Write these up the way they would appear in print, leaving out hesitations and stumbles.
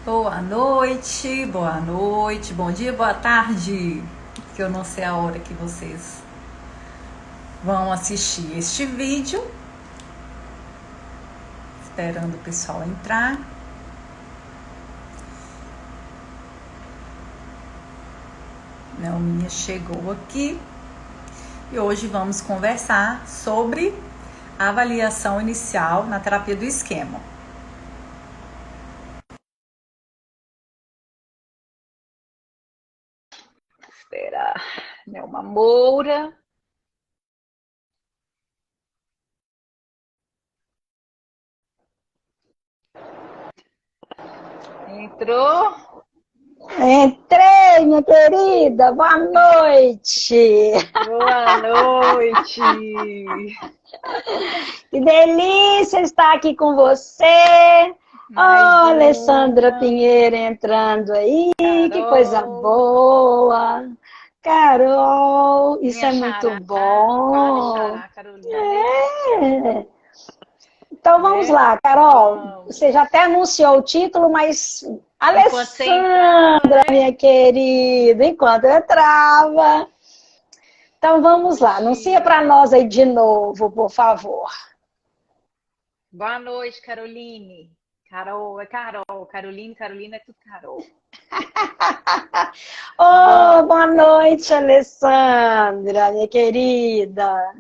Boa noite, bom dia, boa tarde. Que eu não sei a hora que vocês vão assistir este vídeo. Esperando o pessoal entrar. Nelminha chegou aqui. E hoje vamos conversar sobre a avaliação inicial na terapia do esquema. Esperar Nelma Moura. Entrou? Entrei, minha querida. Boa noite. Boa noite. Que delícia estar aqui com você. Alessandra Pinheiro entrando aí. Carol. Que coisa boa. Carol, isso Minha é muito xará, bom. xará, Carolina. Então vamos lá, Carol. Você já até anunciou o título, mas Alessandra, minha querida, enquanto eu entrava. Então vamos lá, anuncia para nós aí de novo, por favor. Boa noite, Caroline. Carol é Carol, Caroline, Carolina é tudo Carol. Boa noite, Alessandra, minha querida.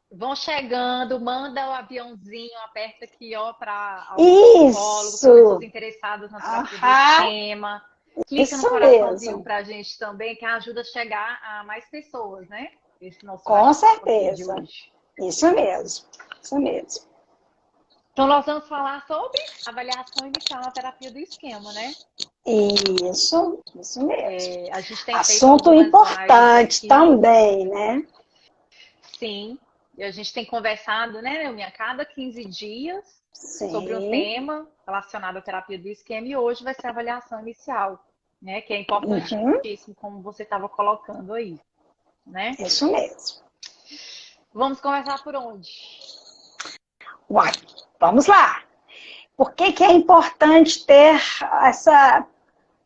Vão chegando, manda o aviãozinho, aperta aqui, ó, para psicólogos, pessoas interessadas na terapia do esquema. Clica no coraçãozinho pra gente também, que ajuda a chegar a mais pessoas, né? Esse nosso com certeza. De hoje. Isso mesmo, isso mesmo. Então, nós vamos falar sobre avaliação inicial na terapia do esquema, né? Isso mesmo. A gente tem assunto importante também, né? Sim. E a gente tem conversado, né, a cada 15 dias sobre um tema relacionado à terapia do esquema e hoje vai ser a avaliação inicial, né? Que é importantíssimo, como você estava colocando aí, né? Isso mesmo. Vamos começar por onde? Uai, vamos lá. Por que é importante ter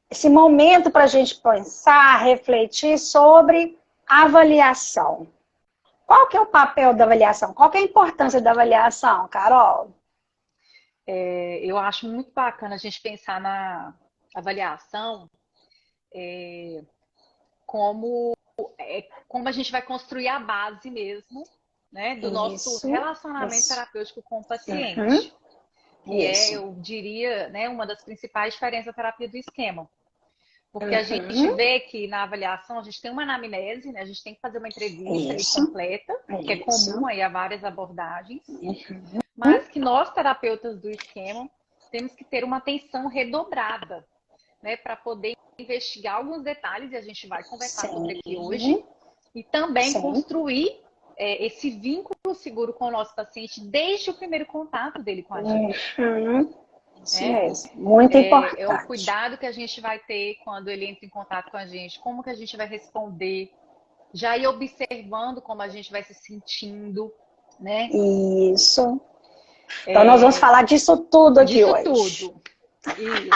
esse momento para a gente pensar, refletir sobre avaliação? Qual que é o papel da avaliação? Qual que é a importância da avaliação, Carol? Eu acho muito bacana a gente pensar na avaliação como a gente vai construir a base mesmo, né, do nosso relacionamento terapêutico com o paciente. Que é, eu diria, né, uma das principais diferenças da terapia do esquema. Porque a gente vê que na avaliação a gente tem uma anamnese, né? A gente tem que fazer uma entrevista completa, que é comum aí a várias abordagens, mas que nós, terapeutas do esquema, temos que ter uma atenção redobrada, né? Para poder investigar alguns detalhes, e a gente vai conversar sobre aqui hoje, e também construir esse vínculo seguro com o nosso paciente desde o primeiro contato dele com a gente. Isso mesmo. Muito importante. É o cuidado que a gente vai ter quando ele entra em contato com a gente, como que a gente vai responder, já ir observando como a gente vai se sentindo, né? Isso. Então nós vamos falar disso tudo aqui hoje. Tudo. Isso.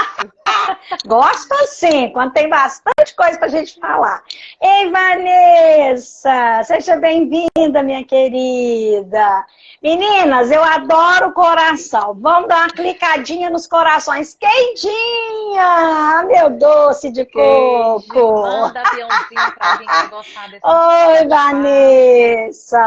Gosto assim, quando tem bastante coisa pra gente falar. Ei, Vanessa, seja bem-vinda, minha querida. Meninas, eu adoro coração. Vamos dar uma clicadinha nos corações. Queidinha, meu doce de coco. Manda aviãozinho pra alguém que vai gostar dessa. Oi, Vanessa.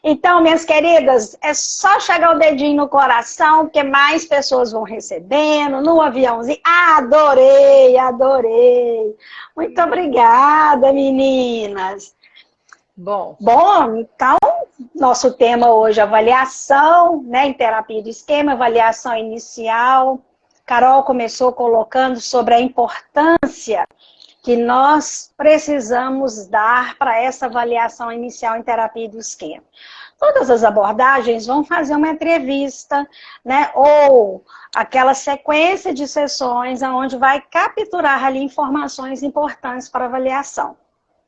Então, minhas queridas, é só chegar o dedinho no coração, porque mais pessoas vão recebendo, no aviãozinho. Adorei. Muito obrigada, meninas. Bom, então, nosso tema hoje é avaliação, né, em terapia de esquema, avaliação inicial. Carol começou colocando sobre a importância que nós precisamos dar para essa avaliação inicial em terapia do esquema. Todas as abordagens vão fazer uma entrevista, né, ou aquela sequência de sessões onde vai capturar ali informações importantes para avaliação.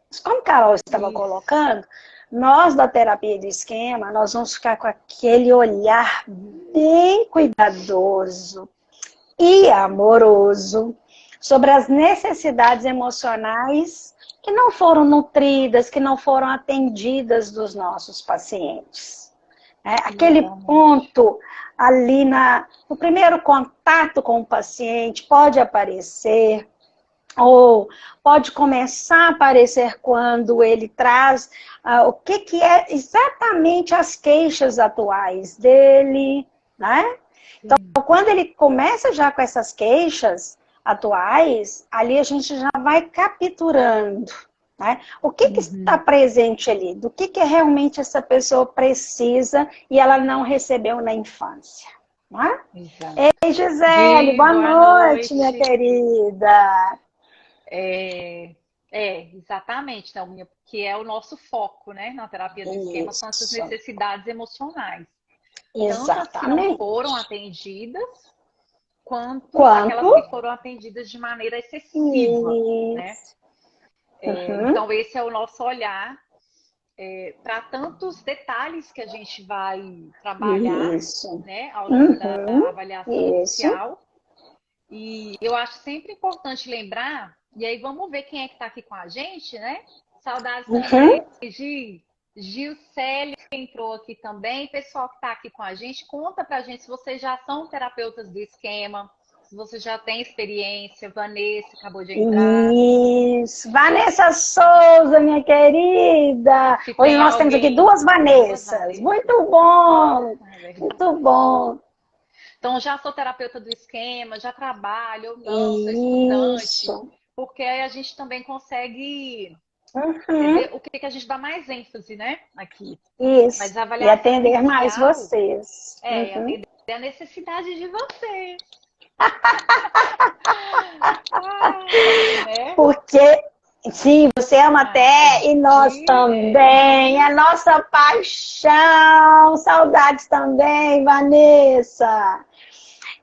Mas como a Carol estava colocando, nós da terapia de esquema, nós vamos ficar com aquele olhar bem cuidadoso, e amoroso sobre as necessidades emocionais que não foram nutridas, que não foram atendidas dos nossos pacientes. Aquele ponto ali no primeiro contato com o paciente pode aparecer, ou pode começar a aparecer quando ele traz o que é exatamente as queixas atuais dele, né? Então, quando ele começa já com essas queixas atuais, ali a gente já vai capturando, né? O que está presente ali? Do que realmente essa pessoa precisa e ela não recebeu na infância, né? Ei, Gisele, boa noite, minha querida. Exatamente, então, que é o nosso foco, né, na terapia do esquema, são essas necessidades emocionais. Exatamente. Tanto as que não foram atendidas, quanto aquelas que foram atendidas de maneira excessiva, né? Então, esse é o nosso olhar para tantos detalhes que a gente vai trabalhar, né, ao longo da avaliação inicial. E eu acho sempre importante lembrar, e aí vamos ver quem é que está aqui com a gente, né? Saudades também de Gilcélia entrou aqui também. Pessoal que está aqui com a gente, conta pra gente se vocês já são terapeutas do esquema, se você já tem experiência. Vanessa acabou de entrar. Isso, Vanessa Souza, minha querida. Hoje nós temos aqui duas Vanessas. Muito bom, muito bom. Então, já sou terapeuta do esquema, já trabalho ou não, sou estudante. Porque aí a gente também consegue ver o que a gente dá mais ênfase, né? Aqui. Isso, mas a e atender mais vocês. Atender a necessidade de vocês. Porque, sim, você ama até, e nós também. É nossa paixão. Saudades também, Vanessa.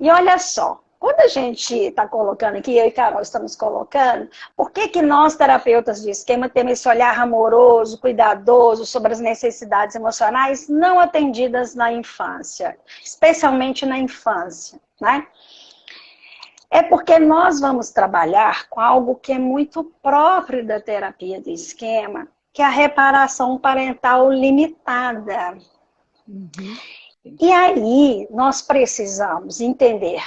E olha só, quando a gente está colocando aqui, eu e Carol estamos colocando, por que nós, terapeutas de esquema, temos esse olhar amoroso, cuidadoso sobre as necessidades emocionais não atendidas na infância, especialmente na infância, né? É porque nós vamos trabalhar com algo que é muito próprio da terapia de esquema, que é a reparação parental limitada. E aí, nós precisamos entender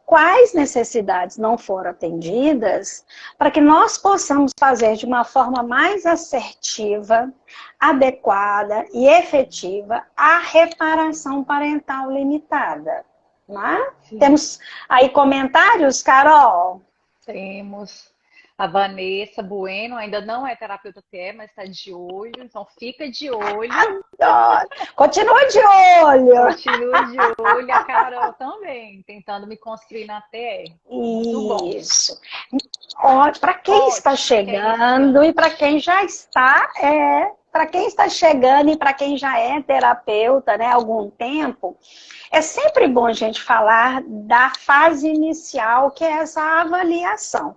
quais necessidades não foram atendidas para que nós possamos fazer de uma forma mais assertiva, adequada e efetiva a reparação parental limitada. Né? Temos aí comentários, Carol? Temos. A Vanessa Bueno ainda não é terapeuta TE, mas está de olho, então fica de olho. Adoro. Continua de olho. Continua de olho. A Carol também, tentando me construir na TE. Isso. Para quem está chegando e para quem já está, para quem está chegando e para quem já é terapeuta, né, há algum tempo, é sempre bom a gente falar da fase inicial, que é essa avaliação.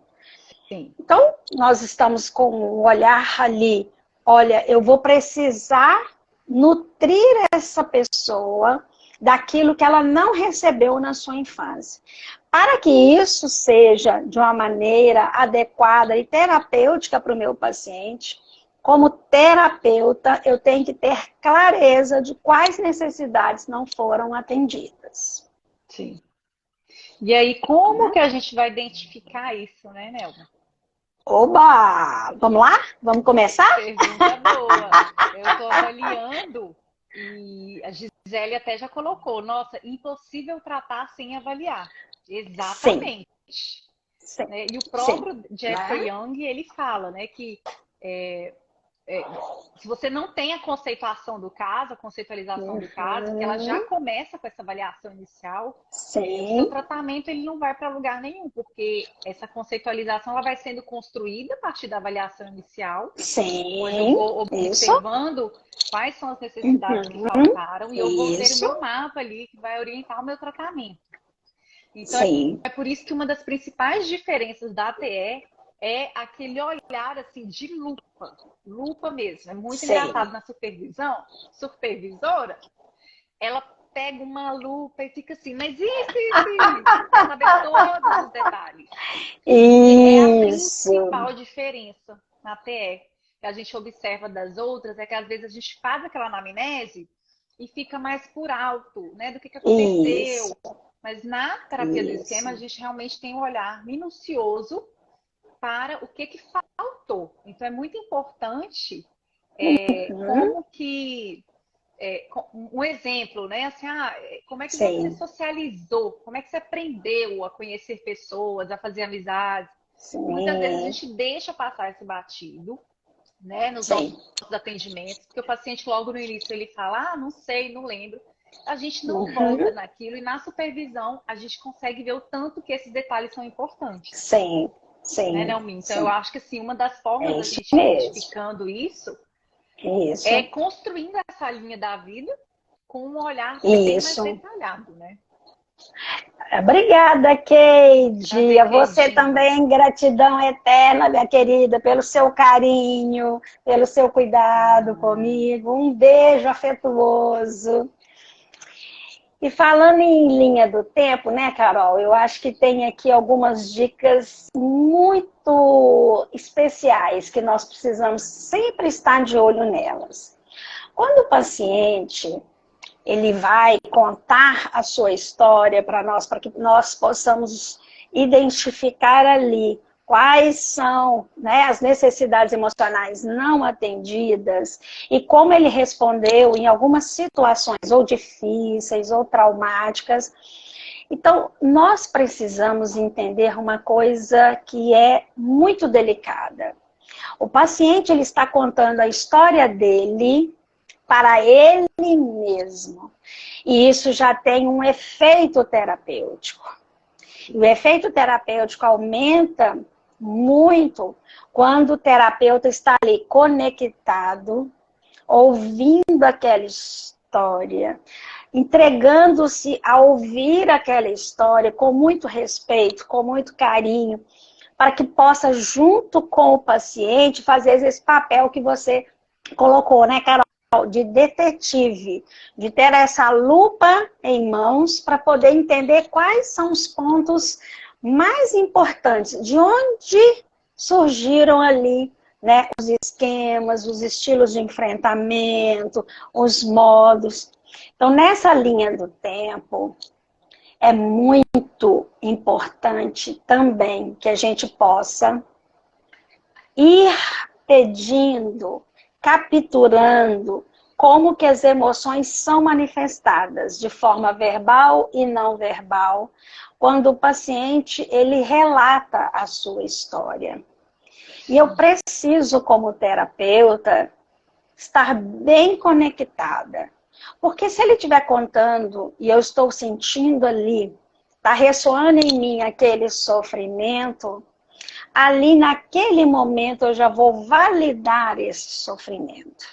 Sim. Então, nós estamos com um olhar ali, olha, eu vou precisar nutrir essa pessoa daquilo que ela não recebeu na sua infância. Para que isso seja de uma maneira adequada e terapêutica para o meu paciente, como terapeuta, eu tenho que ter clareza de quais necessidades não foram atendidas. Sim. E aí, como que a gente vai identificar isso, né, Nelma? Oba! Vamos lá? Vamos começar? Pergunta boa. Eu estou avaliando e a Gisele até já colocou. Nossa, impossível tratar sem avaliar. Exatamente. Sim. Né? E o próprio Jeffrey Young, ele fala, né, que se você não tem a conceituação do caso, a conceitualização do caso, que ela já começa com essa avaliação inicial, o seu tratamento ele não vai para lugar nenhum, porque essa conceitualização ela vai sendo construída a partir da avaliação inicial, onde eu vou observando quais são as necessidades que faltaram, e eu vou ter o meu mapa ali que vai orientar o meu tratamento. Então, é por isso que uma das principais diferenças da ATE é aquele olhar assim de lupa mesmo. É muito engraçado na supervisora, ela pega uma lupa e fica assim, mas isso, pra saber todas E é a Isso. principal diferença na TE que a gente observa das outras, é que às vezes a gente faz aquela anamnese e fica mais por alto, né, do que aconteceu. Isso. Mas na terapia do Isso. esquema, a gente realmente tem um olhar minucioso para o que faltou. Então, é muito importante como que... um exemplo, né? Assim, como é que você Sim. socializou? Como é que você aprendeu a conhecer pessoas, a fazer amizades? Sim. E muitas vezes a gente deixa passar esse batido, né? Nos Sim. nossos atendimentos, porque o paciente logo no início ele fala, não sei, não lembro. A gente não volta naquilo e na supervisão a gente consegue ver o tanto que esses detalhes são importantes. Sim, sim. Né, Nelmin? Então, sim. eu acho que assim, uma das formas da isso gente ir mesmo. identificando isso Isso. é construindo essa linha da vida com um olhar bem mais Isso. detalhado, né? Obrigada, Keide. A você Keidinha. também, gratidão eterna, minha querida, pelo seu carinho, pelo seu cuidado comigo. Um beijo afetuoso. E falando em linha do tempo, né, Carol? Eu acho que tem aqui algumas dicas muito especiais que nós precisamos sempre estar de olho nelas. Quando o paciente ele vai contar a sua história para que nós possamos identificar ali quais são, né, as necessidades emocionais não atendidas e como ele respondeu em algumas situações ou difíceis ou traumáticas. Então, nós precisamos entender uma coisa que é muito delicada. O paciente ele está contando a história dele para ele mesmo. E isso já tem um efeito terapêutico. E o efeito terapêutico aumenta muito quando o terapeuta está ali conectado, ouvindo aquela história, entregando-se a ouvir aquela história com muito respeito, com muito carinho, para que possa, junto com o paciente, fazer esse papel que você colocou, né, Carol? De detetive, de ter essa lupa em mãos para poder entender quais são os pontos mais importantes, de onde surgiram ali, né, os esquemas, os estilos de enfrentamento, os modos. Então, nessa linha do tempo, é muito importante também que a gente possa ir pedindo, capturando como que as emoções são manifestadas de forma verbal e não verbal, quando o paciente ele relata a sua história. E eu preciso, como terapeuta, estar bem conectada. Porque se ele estiver contando e eu estou sentindo ali, está ressoando em mim aquele sofrimento, ali naquele momento eu já vou validar esse sofrimento.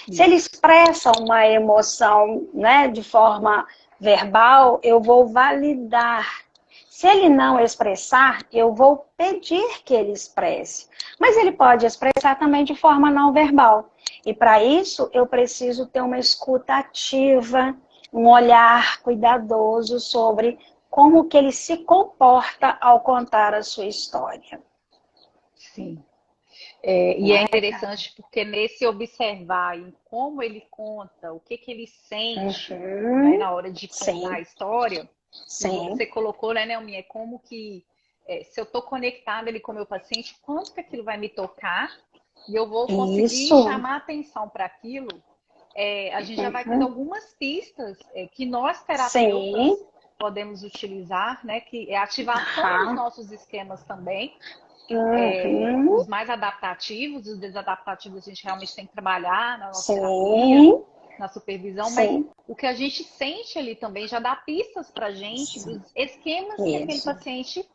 Se ele expressa uma emoção, né, de forma verbal, eu vou validar. Se ele não expressar, eu vou pedir que ele expresse. Mas ele pode expressar também de forma não verbal. E para isso, eu preciso ter uma escuta ativa, um olhar cuidadoso sobre como que ele se comporta ao contar a sua história. Sim. E é interessante porque nesse observar em como ele conta, o que ele sente, né, na hora de contar a história, você colocou, né, Nelminha, é como que se eu estou conectada ali com o meu paciente, quanto que aquilo vai me tocar e eu vou conseguir chamar atenção para aquilo, a gente já vai tendo algumas pistas que nós terapeutas podemos utilizar, né, que é a ativação dos nossos esquemas também. Os mais adaptativos, os desadaptativos a gente realmente tem que trabalhar na nossa terapia, na supervisão, mas o que a gente sente ali também já dá pistas pra gente dos esquemas que aquele paciente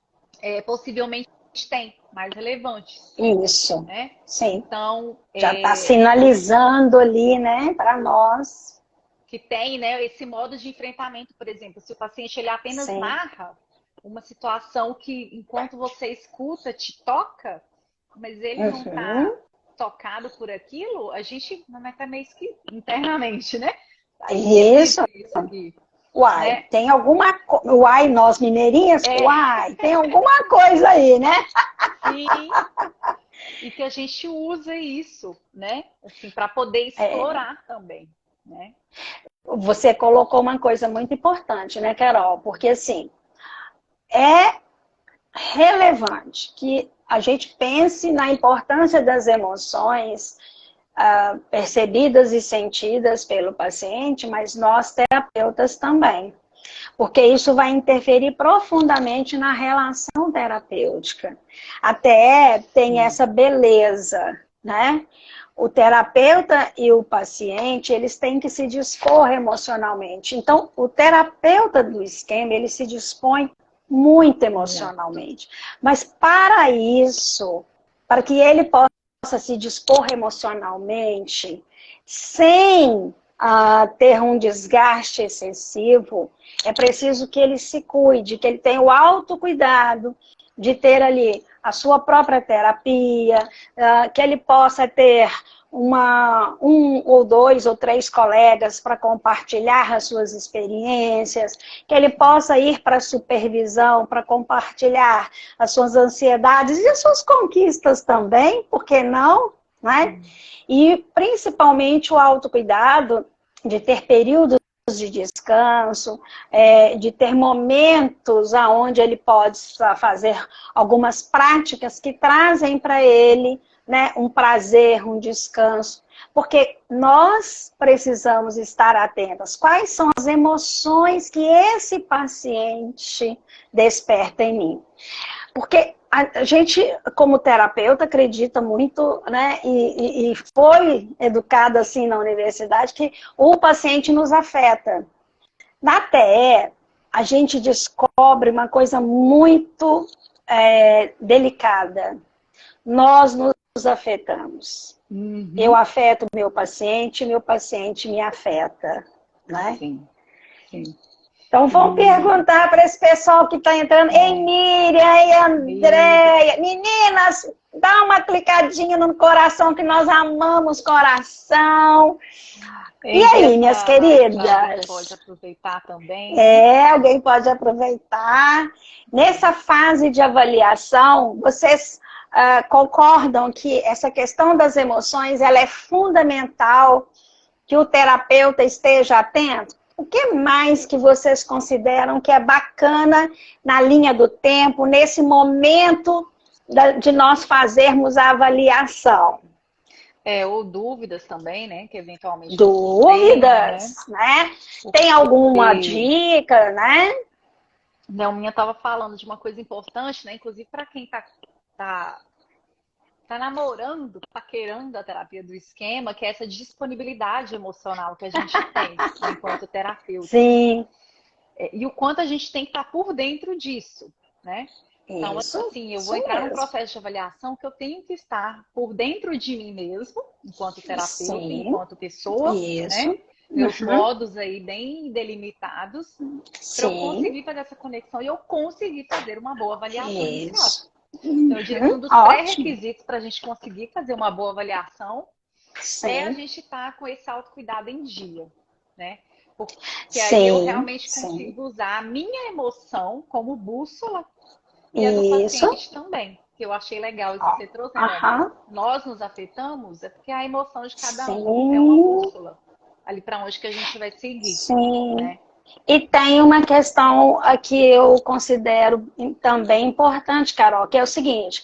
possivelmente tem, mais relevantes. Isso, né? sim. Então, já está sinalizando ali, né, para nós. Que tem, né, esse modo de enfrentamento, por exemplo, se o paciente ele apenas narra uma situação que, enquanto você escuta, te toca, mas ele não está tocado por aquilo, a gente não é meio que internamente, né? Isso. Aqui. Uai, né? tem alguma coisa. Uai, nós mineirinhas? Uai, tem alguma coisa aí, né? Sim. E que a gente usa isso, né? Assim, para poder explorar também, né? Você colocou uma coisa muito importante, né, Carol? Porque, assim, é relevante que a gente pense na importância das emoções percebidas e sentidas pelo paciente, mas nós terapeutas também. Porque isso vai interferir profundamente na relação terapêutica. Até tem essa beleza, né? O terapeuta e o paciente, eles têm que se dispor emocionalmente. Então, o terapeuta do esquema, ele se dispõe muito emocionalmente. Mas para isso, para que ele possa se dispor emocionalmente, sem ter um desgaste excessivo, é preciso que ele se cuide, que ele tenha o autocuidado de ter ali a sua própria terapia, que ele possa ter um ou dois ou três colegas para compartilhar as suas experiências, que ele possa ir para a supervisão para compartilhar as suas ansiedades e as suas conquistas também, por que não? Né? E principalmente o autocuidado de ter períodos de descanso, de ter momentos onde ele pode fazer algumas práticas que trazem para ele, né, um prazer, um descanso. Porque nós precisamos estar atentos. Quais são as emoções que esse paciente desperta em mim? Porque a gente, como terapeuta, acredita muito, né, e foi educada assim na universidade, que o paciente nos afeta. Na TE, a gente descobre uma coisa muito delicada. Nós nos afetamos. Uhum. Eu afeto meu paciente me afeta. Né? Sim, sim. Então, vamos perguntar para esse pessoal que está entrando. Ei, Miriam, ei, Andréia. Meninas, dá uma clicadinha no coração, que nós amamos coração. E aí, minhas queridas? Alguém pode aproveitar também. Alguém pode aproveitar. Nessa fase de avaliação, vocês concordam que essa questão das emoções, ela é fundamental que o terapeuta esteja atento? O que mais que vocês consideram que é bacana na linha do tempo, nesse momento de nós fazermos a avaliação? Ou dúvidas também, né? Que eventualmente dúvidas, né? Tem alguma dica, né? Não, minha estava falando de uma coisa importante, né? Inclusive para quem tá namorando, paquerando a terapia do esquema, que é essa disponibilidade emocional que a gente tem enquanto terapeuta. Sim. E o quanto a gente tem que estar por dentro disso, né? Então, assim, eu vou entrar num processo de avaliação que eu tenho que estar por dentro de mim mesmo, enquanto terapeuta, enquanto pessoa, né? Meus modos aí bem delimitados, para eu conseguir fazer essa conexão e eu conseguir fazer uma boa avaliação inicial. Então, eu diria que um dos pré-requisitos para a gente conseguir fazer uma boa avaliação é a gente estar com esse autocuidado em dia, né? Porque aí eu realmente consigo usar a minha emoção como bússola e a do paciente também. Que eu achei legal isso que você trouxe, né? Nós nos afetamos, é porque a emoção de cada um é uma bússola ali para onde que a gente vai seguir. Né? E tem uma questão que eu considero também importante, Carol, que é o seguinte: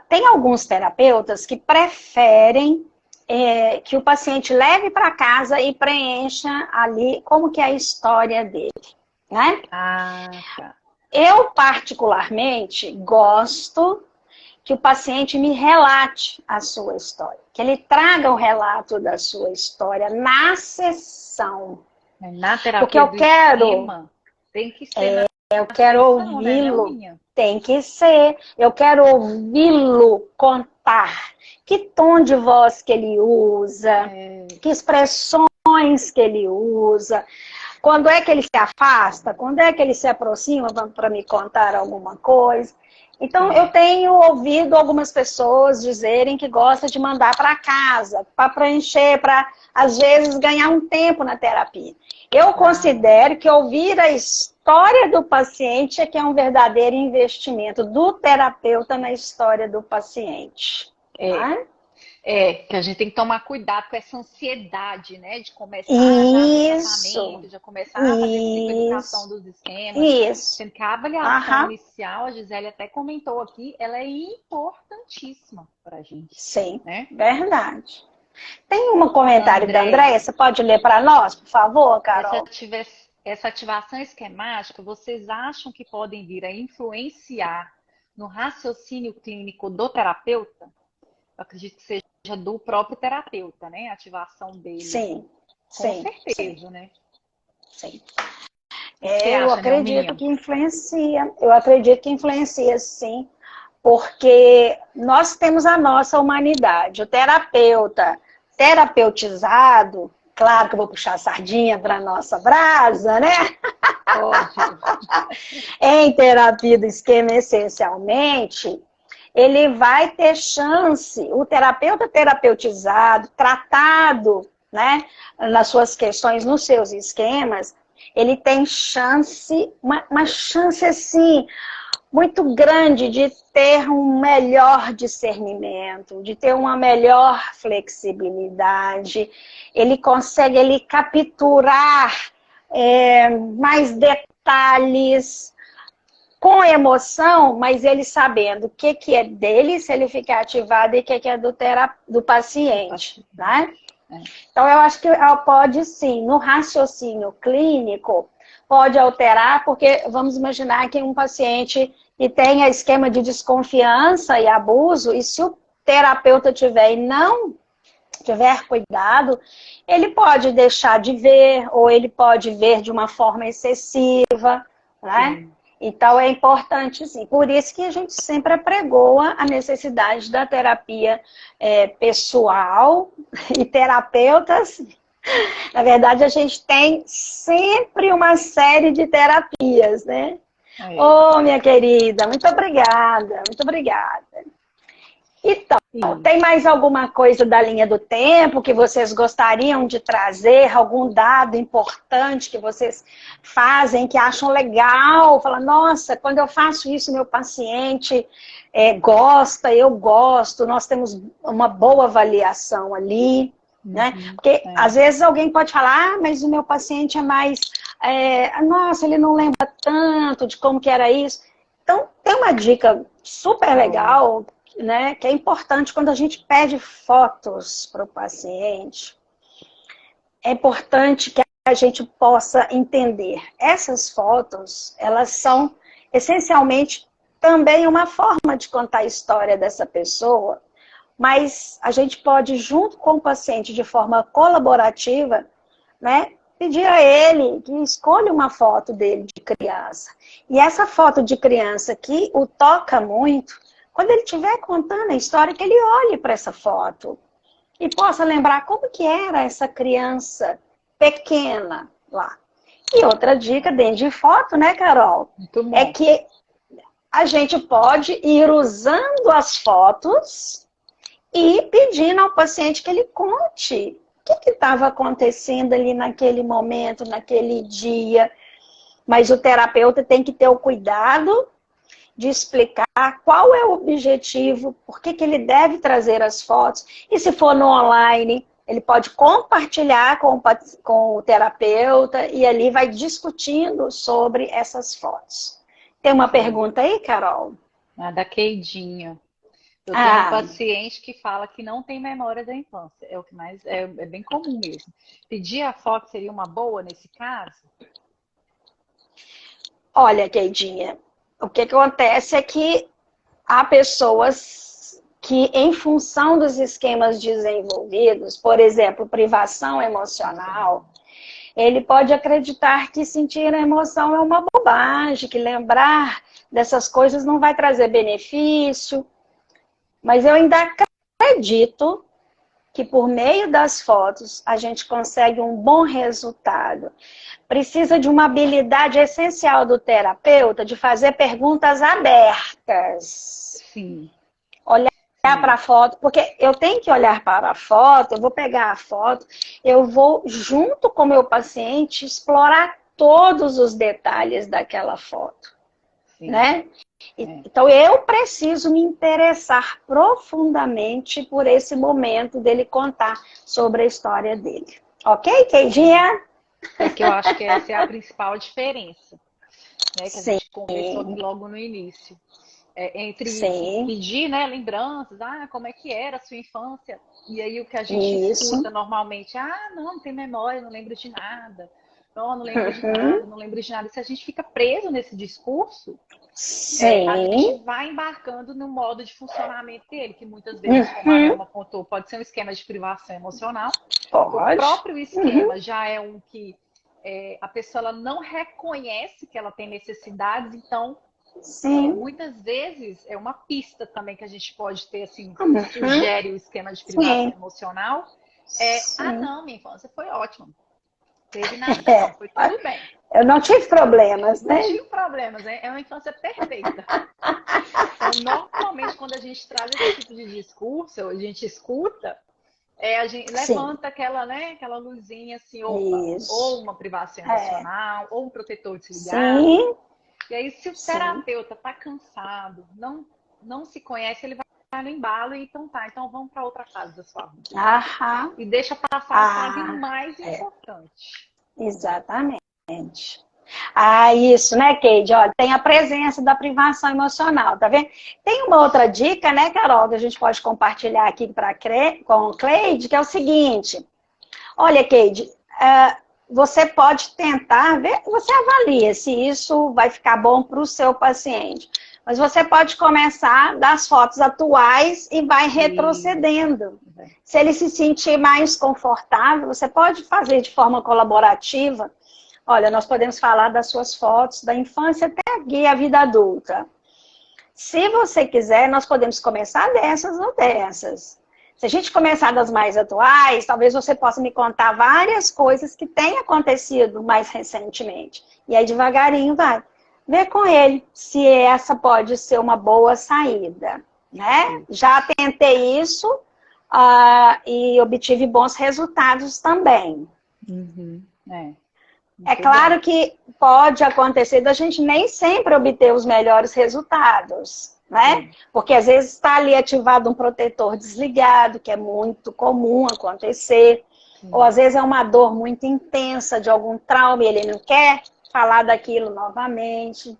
tem alguns terapeutas que preferem que o paciente leve para casa e preencha ali como que é a história dele, né? Tá. Eu, particularmente, gosto que o paciente me relate a sua história, que ele traga o relato da sua história na sessão. Na terapia porque eu quero, esquema, tem que ser eu quero ouvi-lo, tem que ser, eu quero ouvi-lo contar que tom de voz que ele usa, que expressões que ele usa, quando é que ele se afasta, quando é que ele se aproxima para me contar alguma coisa. Então, eu tenho ouvido algumas pessoas dizerem que gostam de mandar para casa, para preencher, para, às vezes, ganhar um tempo na terapia. Eu considero que ouvir a história do paciente é que é um verdadeiro investimento do terapeuta na história do paciente. Tá? Que a gente tem que tomar cuidado com essa ansiedade, né? De começar já no tratamento, já começar a fazer codificação dos esquemas. Isso. Sendo que a avaliação inicial, a Gisele até comentou aqui, ela é importantíssima para a gente. Sim, né? Verdade. Tem um comentário da Andréia, você pode ler para nós, por favor, Carol? Essa ativação esquemática, vocês acham que podem vir a influenciar no raciocínio clínico do terapeuta? Eu acredito que seja do próprio terapeuta, né? A ativação dele. Sim. Com certeza, né? Sim. Eu acredito que influencia. Eu acredito que influencia, sim. Porque nós temos a nossa humanidade. O terapeuta terapeutizado, claro que eu vou puxar a sardinha para a nossa brasa, né? Em terapia do esquema, essencialmente, ele vai ter chance, o terapeuta terapeutizado, tratado, né, nas suas questões, nos seus esquemas, ele tem chance, uma chance assim, muito grande de ter um melhor discernimento, de ter uma melhor flexibilidade. Ele consegue capturar mais detalhes, com emoção, mas ele sabendo o que é dele, se ele ficar ativado, e o que é do paciente. Né? Então, eu acho que pode sim, no raciocínio clínico, pode alterar, porque vamos imaginar que um paciente que tenha esquema de desconfiança e abuso, e se o terapeuta tiver e não tiver cuidado, ele pode deixar de ver, ou ele pode ver de uma forma excessiva, né? Sim. Então, é importante, sim. Por isso que a gente sempre apregoa a necessidade da terapia pessoal e terapeutas. Na verdade, a gente tem sempre uma série de terapias, né? Minha querida, muito obrigada, muito obrigada. Então, tem mais alguma coisa da linha do tempo que vocês gostariam de trazer? Algum dado importante que vocês fazem, que acham legal? Fala, nossa, quando eu faço isso, meu paciente gosta, eu gosto, nós temos uma boa avaliação ali. Né? Porque às vezes alguém pode falar, mas o meu paciente é mais... nossa, ele não lembra tanto de como que era isso. Então, tem uma dica super legal... Né, que é importante quando a gente pede fotos para o paciente, é importante que a gente possa entender. Essas fotos, elas são essencialmente também uma forma de contar a história dessa pessoa, mas a gente pode, junto com o paciente, de forma colaborativa, né, pedir a ele que escolha uma foto dele de criança. E essa foto de criança que o toca muito, quando ele estiver contando a história, que ele olhe para essa foto e possa lembrar como que era essa criança pequena lá. E outra dica dentro de foto, né, Carol? É que a gente pode ir usando as fotos e pedindo ao paciente que ele conte o que estava acontecendo ali naquele momento, naquele dia. Mas o terapeuta tem que ter o cuidado de explicar qual é o objetivo, por que ele deve trazer as fotos. E se for no online, ele pode compartilhar com o terapeuta e ali vai discutindo sobre essas fotos. Tem uma pergunta aí, Carol? Da Keidinha. Eu tenho um paciente que fala que não tem memória da infância. É o que mais é bem comum mesmo. Pedir a foto seria uma boa nesse caso? Olha, Keidinha, o que acontece é que há pessoas que, em função dos esquemas desenvolvidos, por exemplo, privação emocional, ele pode acreditar que sentir a emoção é uma bobagem, que lembrar dessas coisas não vai trazer benefício. Mas eu ainda acredito que por meio das fotos a gente consegue um bom resultado. Precisa de uma habilidade essencial do terapeuta de fazer perguntas abertas. Sim. Olhar para a foto, porque eu tenho que olhar para a foto, eu vou pegar a foto, eu vou, junto com o meu paciente, explorar todos os detalhes daquela foto. Sim. Né? Então, eu preciso me interessar profundamente por esse momento dele contar sobre a história dele. Ok, Keidinha? É que eu acho que essa é a principal diferença, né? Que a gente conversou logo no início. Entre pedir, né, lembranças, como é que era a sua infância? E aí o que a gente escuta normalmente, não tem memória, não lembro de nada. Não lembro de nada, não lembro de nada. Se a gente fica preso nesse discurso, a gente vai embarcando no modo de funcionamento dele, que muitas vezes, como a Nelma contou, pode ser um esquema de privação emocional. O próprio esquema já é um que a pessoa ela não reconhece que ela tem necessidades, então muitas vezes é uma pista também que a gente pode ter, assim, que sugere o esquema de privação emocional. Não, minha infância foi ótima. Teve nada, não, foi tudo bem. Eu não tive problemas, né? Não tive problemas, né? É uma infância perfeita. Então, normalmente, quando a gente traz esse tipo de discurso, a gente escuta, a gente levanta aquela, né, aquela luzinha assim, ou uma privação emocional, ou um protetor desligado. Sim. E aí, se o terapeuta tá cansado, não se conhece, ele vai no embalo e então vamos para outra fase da sua vida. E deixa passar a fase mais importante. Exatamente. Isso, né, Keide? Olha, tem a presença da privação emocional, tá vendo? Tem uma outra dica, né, Carol, que a gente pode compartilhar aqui com o Cleide, que é o seguinte. Olha, Keide, você pode tentar ver, você avalia se isso vai ficar bom para o seu paciente. Mas você pode começar das fotos atuais e vai retrocedendo. Se ele se sentir mais confortável, você pode fazer de forma colaborativa. Olha, nós podemos falar das suas fotos da infância até aqui, a vida adulta. Se você quiser, nós podemos começar dessas ou dessas. Se a gente começar das mais atuais, talvez você possa me contar várias coisas que têm acontecido mais recentemente. E aí, devagarinho, vai. Ver com ele se essa pode ser uma boa saída, né? Já tentei isso e obtive bons resultados também. É claro que pode acontecer da gente nem sempre obter os melhores resultados, né? Porque às vezes está ali ativado um protetor desligado, que é muito comum acontecer. Ou às vezes é uma dor muito intensa de algum trauma e ele não quer falar daquilo novamente.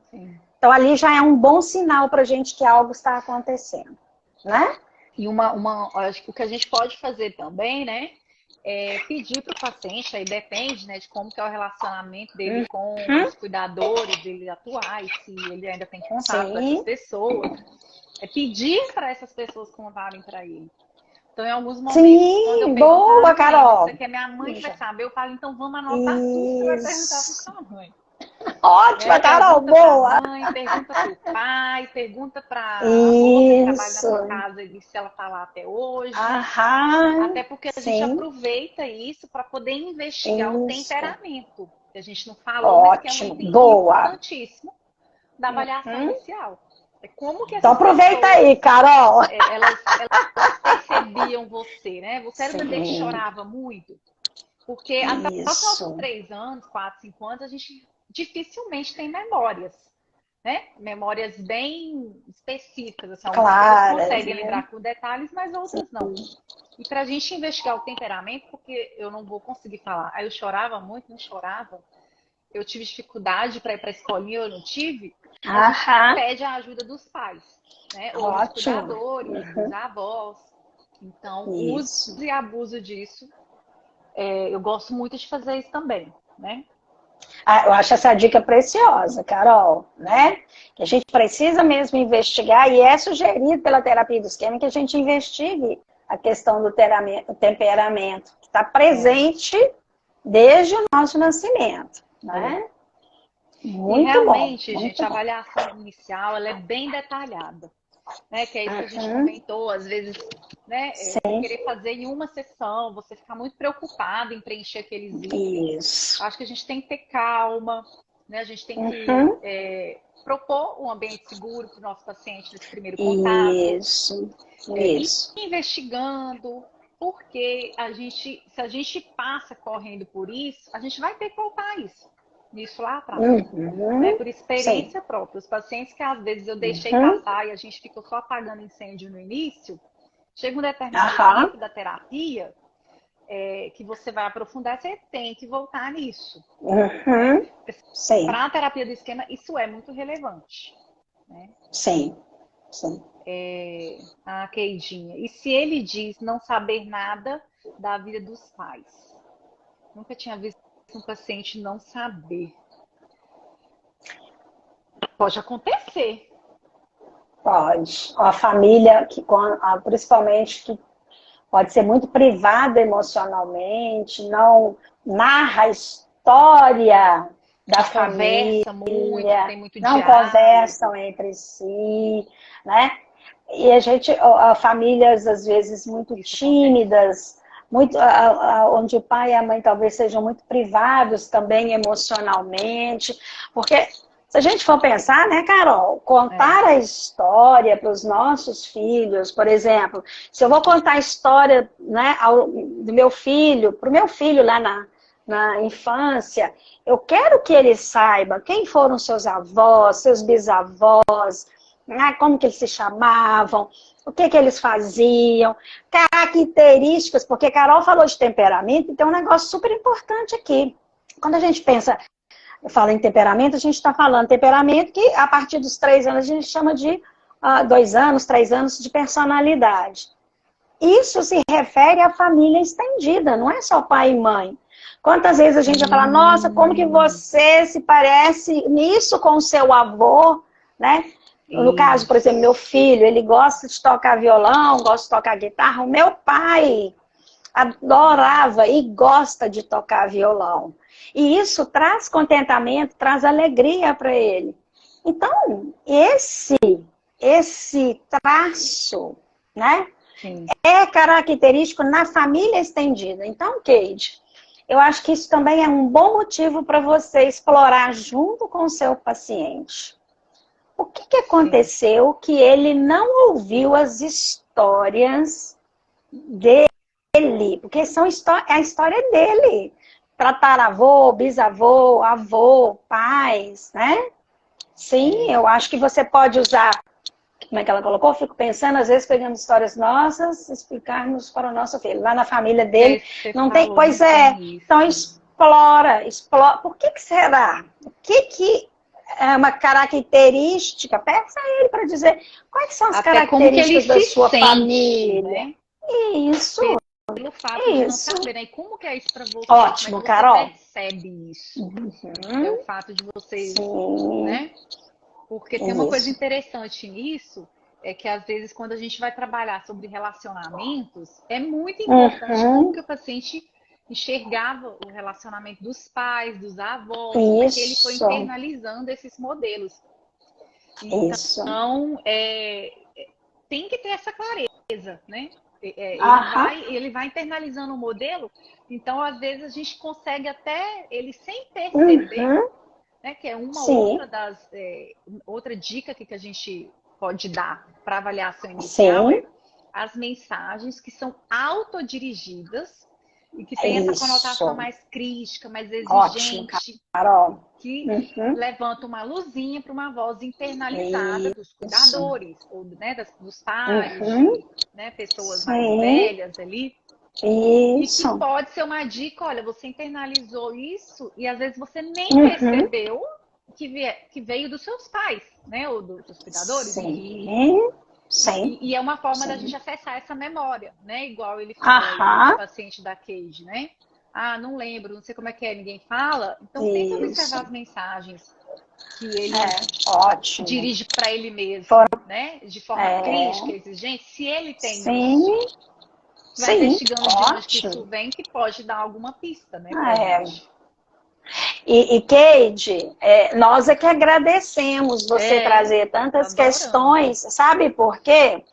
Então ali já é um bom sinal para a gente que algo está acontecendo, né? E acho que o que a gente pode fazer também, né? Pedir para o paciente, aí depende, né, de como que é o relacionamento dele com os cuidadores dele atuais, se ele ainda tem contato com essas pessoas. Pedir para essas pessoas contarem para ele. Então, em alguns momentos, quando eu boa, Carol. Isso aqui minha mãe vai saber, eu falo, então vamos anotar tudo que você vai perguntar para sua mãe. Ótima, Carol, boa! Mãe, pergunta para o pai, pergunta para a moça que trabalha na sua casa e se ela está lá até hoje. Até porque a gente aproveita isso para poder investigar o temperamento. Que a gente não falou, mas que é um item importantíssimo da avaliação inicial. Como que então aproveita aí, Carol! Elas percebiam você, né? Você era um bebê que chorava muito. Porque até os nossos 3 anos, 4, 5 anos, a gente dificilmente tem memórias, né? Memórias bem específicas, assim, algumas pessoas conseguem lembrar com detalhes, mas outras não. E pra gente investigar o temperamento, porque eu não vou conseguir falar, aí eu chorava muito, não chorava, eu tive dificuldade para ir pra escolinha, eu não tive, a gente pede a ajuda dos pais, né? Ou dos cuidadores, dos avós. Então, uso e abuso disso. Eu gosto muito de fazer isso também, né? Eu acho essa dica preciosa, Carol, né? Que a gente precisa mesmo investigar, e é sugerido pela terapia do esquema que a gente investigue a questão do temperamento, que está presente desde o nosso nascimento, né? Muito e realmente, bom, gente, a avaliação inicial ela é bem detalhada, né? Que é isso que a gente comentou, às vezes, né, querer fazer em uma sessão, você ficar muito preocupado em preencher aqueles itens. Isso. Acho que a gente tem que ter calma, né? A gente tem que propor um ambiente seguro para o nosso paciente nesse primeiro contato. Isso. Isso. Investigando, porque se a gente passa correndo por isso, a gente vai ter que voltar nisso lá atrás. Né? Por experiência própria. Os pacientes que às vezes eu deixei passar e a gente ficou só apagando incêndio no início, chega um determinado momento da terapia que você vai aprofundar, você tem que voltar nisso. Para a terapia do esquema, isso é muito relevante. Né? Sim. A Keidinha. E se ele diz não saber nada da vida dos pais? Nunca tinha visto um paciente não saber. Pode acontecer. Pode. A família, principalmente, que pode ser muito privada emocionalmente, não narra a história da família, conversa muito, tem muito não diálogo. Conversam entre si, né? E famílias às vezes muito tímidas, onde o pai e a mãe talvez sejam muito privados também emocionalmente, porque se a gente for pensar, né, Carol, contar a história para os nossos filhos, por exemplo, se eu vou contar a história, né, do meu filho, para o meu filho lá na infância, eu quero que ele saiba quem foram seus avós, seus bisavós, né, como que eles se chamavam, o que eles faziam, características, porque Carol falou de temperamento, então é um negócio super importante aqui. Quando a gente pensa, fala em temperamento, a gente está falando temperamento que a partir dos 3 anos a gente chama de 2 anos, 3 anos de personalidade. Isso se refere à família estendida, não é só pai e mãe. Quantas vezes a gente vai falar, nossa, como que você se parece nisso com o seu avô, né? No caso, por exemplo, meu filho, ele gosta de tocar violão, gosta de tocar guitarra. O meu pai adorava e gosta de tocar violão. E isso traz contentamento, traz alegria para ele. Então, esse traço, né, é característico na família estendida. Então, Keide, eu acho que isso também é um bom motivo para você explorar junto com o seu paciente. O que aconteceu que ele não ouviu as histórias dele? Porque é a história dele. Tataravô, bisavô, avô, pais, né? Sim, eu acho que você pode usar, como é que ela colocou? Fico pensando, às vezes pegando histórias nossas, explicarmos para o nosso filho. Lá na família dele não tem... Pois é, então explora. Por que será? O que é uma característica? Peça a ele para dizer quais são as características da sua família. Né? Isso. Pelo fato de não saber, né? E como que é isso para você? Ótimo, como é que Carol. Você percebe isso? É o fato de você, né? Porque tem uma coisa interessante nisso, é que às vezes quando a gente vai trabalhar sobre relacionamentos, é muito importante como que o paciente enxergava o relacionamento dos pais, dos avós, porque ele foi internalizando esses modelos. Então, tem que ter essa clareza, né? Ele vai internalizando o modelo, então às vezes a gente consegue até ele sem perceber, né, que é uma outra dica que a gente pode dar para avaliação inicial, é as mensagens que são autodirigidas e que tem essa conotação mais crítica, mais exigente, que levanta uma luzinha para uma voz internalizada dos cuidadores, ou né, dos pais, né, pessoas mais velhas ali. E que pode ser uma dica, olha, você internalizou isso e às vezes você nem percebeu que veio dos seus pais, né, ou dos cuidadores. E é uma forma da gente acessar essa memória, né? Igual ele falou, o paciente da Keide, né? Ah, não lembro, não sei como é que é, ninguém fala. Então, tenta observar as mensagens que ele dirige para ele mesmo, né? De forma crítica, exigente. Se ele tem isso, vai investigando de onde que isso vem, que pode dar alguma pista, né? E Keide, nós é que agradecemos você trazer tantas questões, sabe por quê?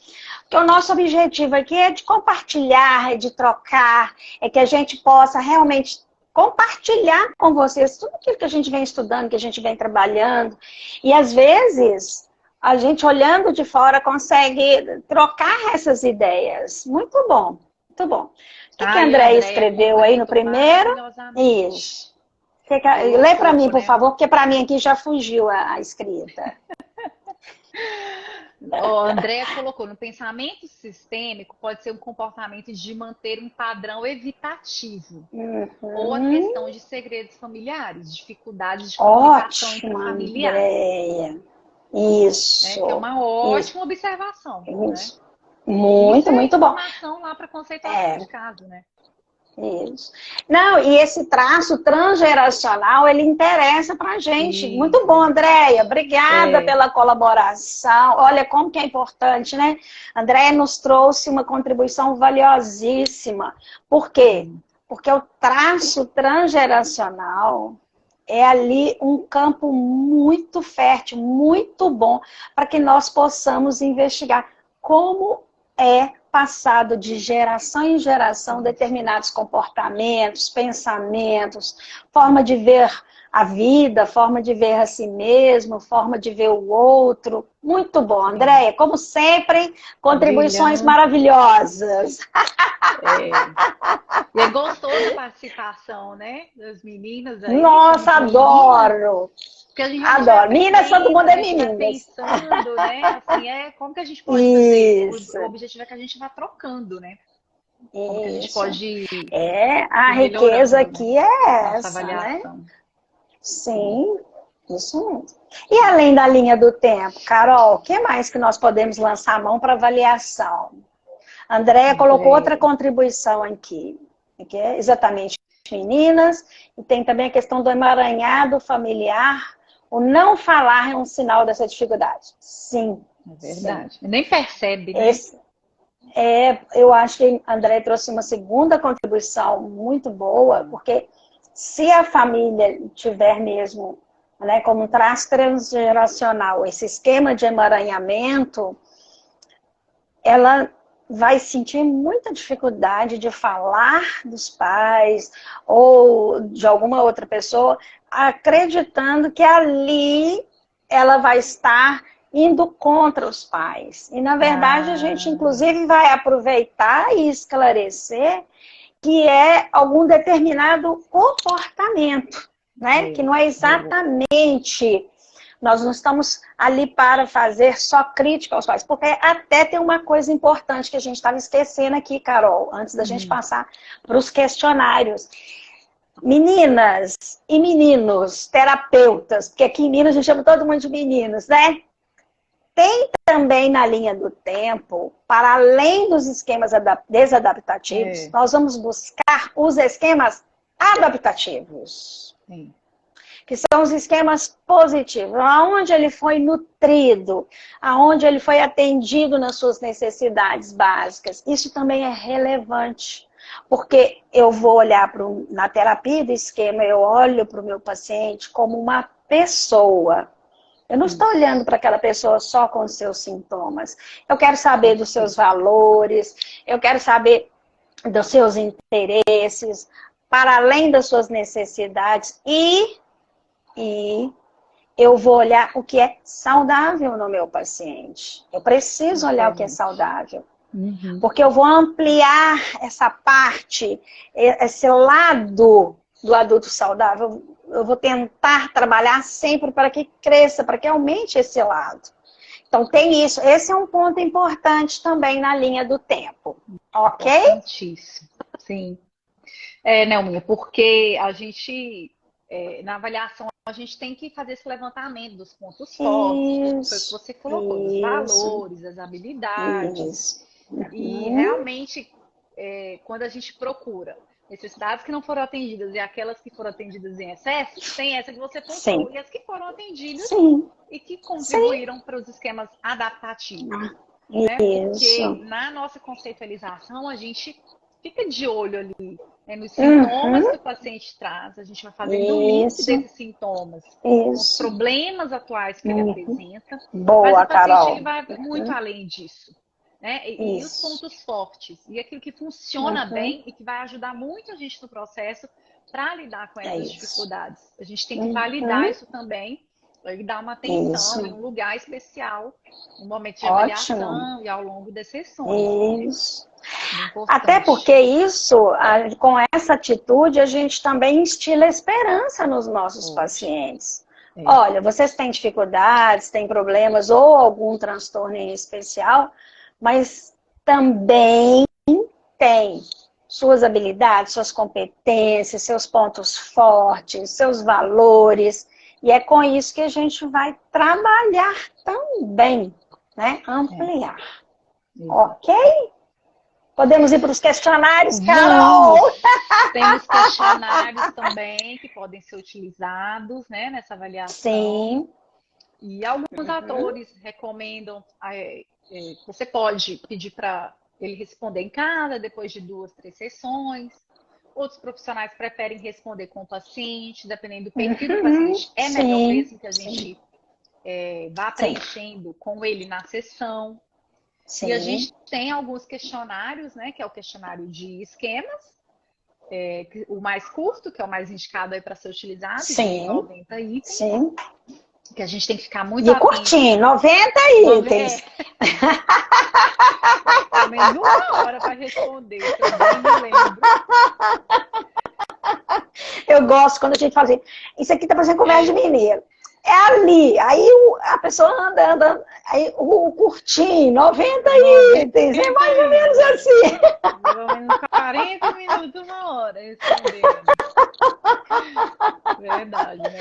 Porque o nosso objetivo aqui é de compartilhar, é de trocar, é que a gente possa realmente compartilhar com vocês tudo aquilo que a gente vem estudando, que a gente vem trabalhando. E às vezes, a gente olhando de fora consegue trocar essas ideias. Muito bom, muito bom. O que a Andréia escreveu aí no primeiro? Isso. Lê para mim, por favor, porque para mim aqui já fugiu a escrita. O Andréia colocou, no pensamento sistêmico pode ser um comportamento de manter um padrão evitativo. Ou a questão de segredos familiares, dificuldades de comunicação intrafamiliar. Andréia. Isso. Que é uma ótima observação. Isso. Né? Muito, muito bom. Informação lá para conceituação de caso, né? Isso. Não, e esse traço transgeracional, ele interessa pra gente. Muito bom, Andréia. Obrigada pela colaboração. Olha como que é importante, né? Andréia nos trouxe uma contribuição valiosíssima. Por quê? Porque o traço transgeracional é ali um campo muito fértil, muito bom, para que nós possamos investigar como é passado de geração em geração determinados comportamentos, pensamentos, forma de ver a vida, forma de ver a si mesmo, forma de ver o outro. Muito bom, Andréia. Como sempre, contribuições maravilhosas. E é gostoso a participação, né? Das meninas aí. Nossa, adoro! Adoro. Meninas, todo mundo é menina. Pensando, né? Assim, como que a gente pode fazer? O objetivo é que a gente vá trocando, né? Como que a gente pode... a riqueza aqui é essa, avaliação. Né? Sim, isso mesmo. E além da linha do tempo, Carol, o que mais que nós podemos lançar a mão para avaliação? Andréia colocou outra contribuição aqui, que é exatamente meninas, e tem também a questão do emaranhado familiar. O não falar é um sinal dessa dificuldade. Sim. É verdade. Sim. Nem percebe, né? Eu acho que a Andréia trouxe uma segunda contribuição muito boa, porque se a família tiver mesmo, né, como um traço transgeracional, esse esquema de emaranhamento, ela vai sentir muita dificuldade de falar dos pais ou de alguma outra pessoa, acreditando que ali ela vai estar indo contra os pais. E, na verdade, a gente, inclusive, vai aproveitar e esclarecer que é algum determinado comportamento, né? Que não é exatamente... Nós não estamos ali para fazer só crítica aos pais, porque até tem uma coisa importante que a gente estava esquecendo aqui, Carol, antes da gente passar para os questionários. Meninas e meninos, terapeutas, porque aqui em Minas a gente chama todo mundo de meninos, né? Tem também na linha do tempo, para além dos esquemas desadaptativos, nós vamos buscar os esquemas adaptativos. Sim. Que são os esquemas positivos, aonde ele foi nutrido, aonde ele foi atendido nas suas necessidades básicas. Isso também é relevante, porque eu vou olhar na terapia do esquema, eu olho para o meu paciente como uma pessoa. Eu não estou olhando para aquela pessoa só com os seus sintomas. Eu quero saber dos seus valores, eu quero saber dos seus interesses, para além das suas necessidades e eu vou olhar o que é saudável no meu paciente. Eu preciso olhar o que é saudável. Porque eu vou ampliar essa parte, esse lado do adulto saudável. Eu vou tentar trabalhar sempre para que cresça, para que aumente esse lado. Então tem isso. Esse é um ponto importante também na linha do tempo. Ok? Importantíssimo. Sim. Nelminha, porque a gente... na avaliação, a gente tem que fazer esse levantamento dos pontos fortes, foi o que você colocou, dos valores, das habilidades. E realmente, quando a gente procura necessidades que não foram atendidas e aquelas que foram atendidas em excesso, tem essa que você pontuou, e as que foram atendidas e que contribuíram para os esquemas adaptativos. Né? Porque na nossa conceitualização, a gente fica de olho ali, nos sintomas que o paciente traz, a gente vai fazendo um link desses sintomas, os problemas atuais que ele apresenta, Boa, mas o paciente Carol. ele vai muito além disso. né? E os pontos fortes. E aquilo que funciona bem e que vai ajudar muito a gente no processo para lidar com essas dificuldades. A gente tem que validar isso também e dar uma atenção em um lugar especial, no momento de avaliação e ao longo das sessões. Isso. Até porque com essa atitude, a gente também instila esperança nos nossos pacientes. Olha, vocês têm dificuldades, têm problemas ou algum transtorno em especial, mas também tem suas habilidades, suas competências, seus pontos fortes, seus valores. E é com isso que a gente vai trabalhar também, né? Ampliar. Ok? Podemos ir para os questionários, Carol? Temos questionários também que podem ser utilizados, né, nessa avaliação. Sim. E alguns atores recomendam, você pode pedir para ele responder em casa, depois de 2, 3 sessões. Outros profissionais preferem responder com o paciente, dependendo do perfil do paciente. É melhor mesmo que a gente vá preenchendo com ele na sessão. Sim. E a gente tem alguns questionários, né? Que é o questionário de esquemas. O mais curto, que é o mais indicado para ser utilizado, de 90 itens. Sim. Que a gente tem que ficar muito atento. E curtinho, 90 itens. Pelo menos 1 hora para responder, que eu bem me lembro. Eu gosto quando a gente fala assim, isso aqui tá parecendo conversa de mineiro. É ali, aí a pessoa anda, aí o curtinho, 90 itens, é mais ou menos assim. Pelo menos 40 minutos, 1 hora respondendo. Verdade, né?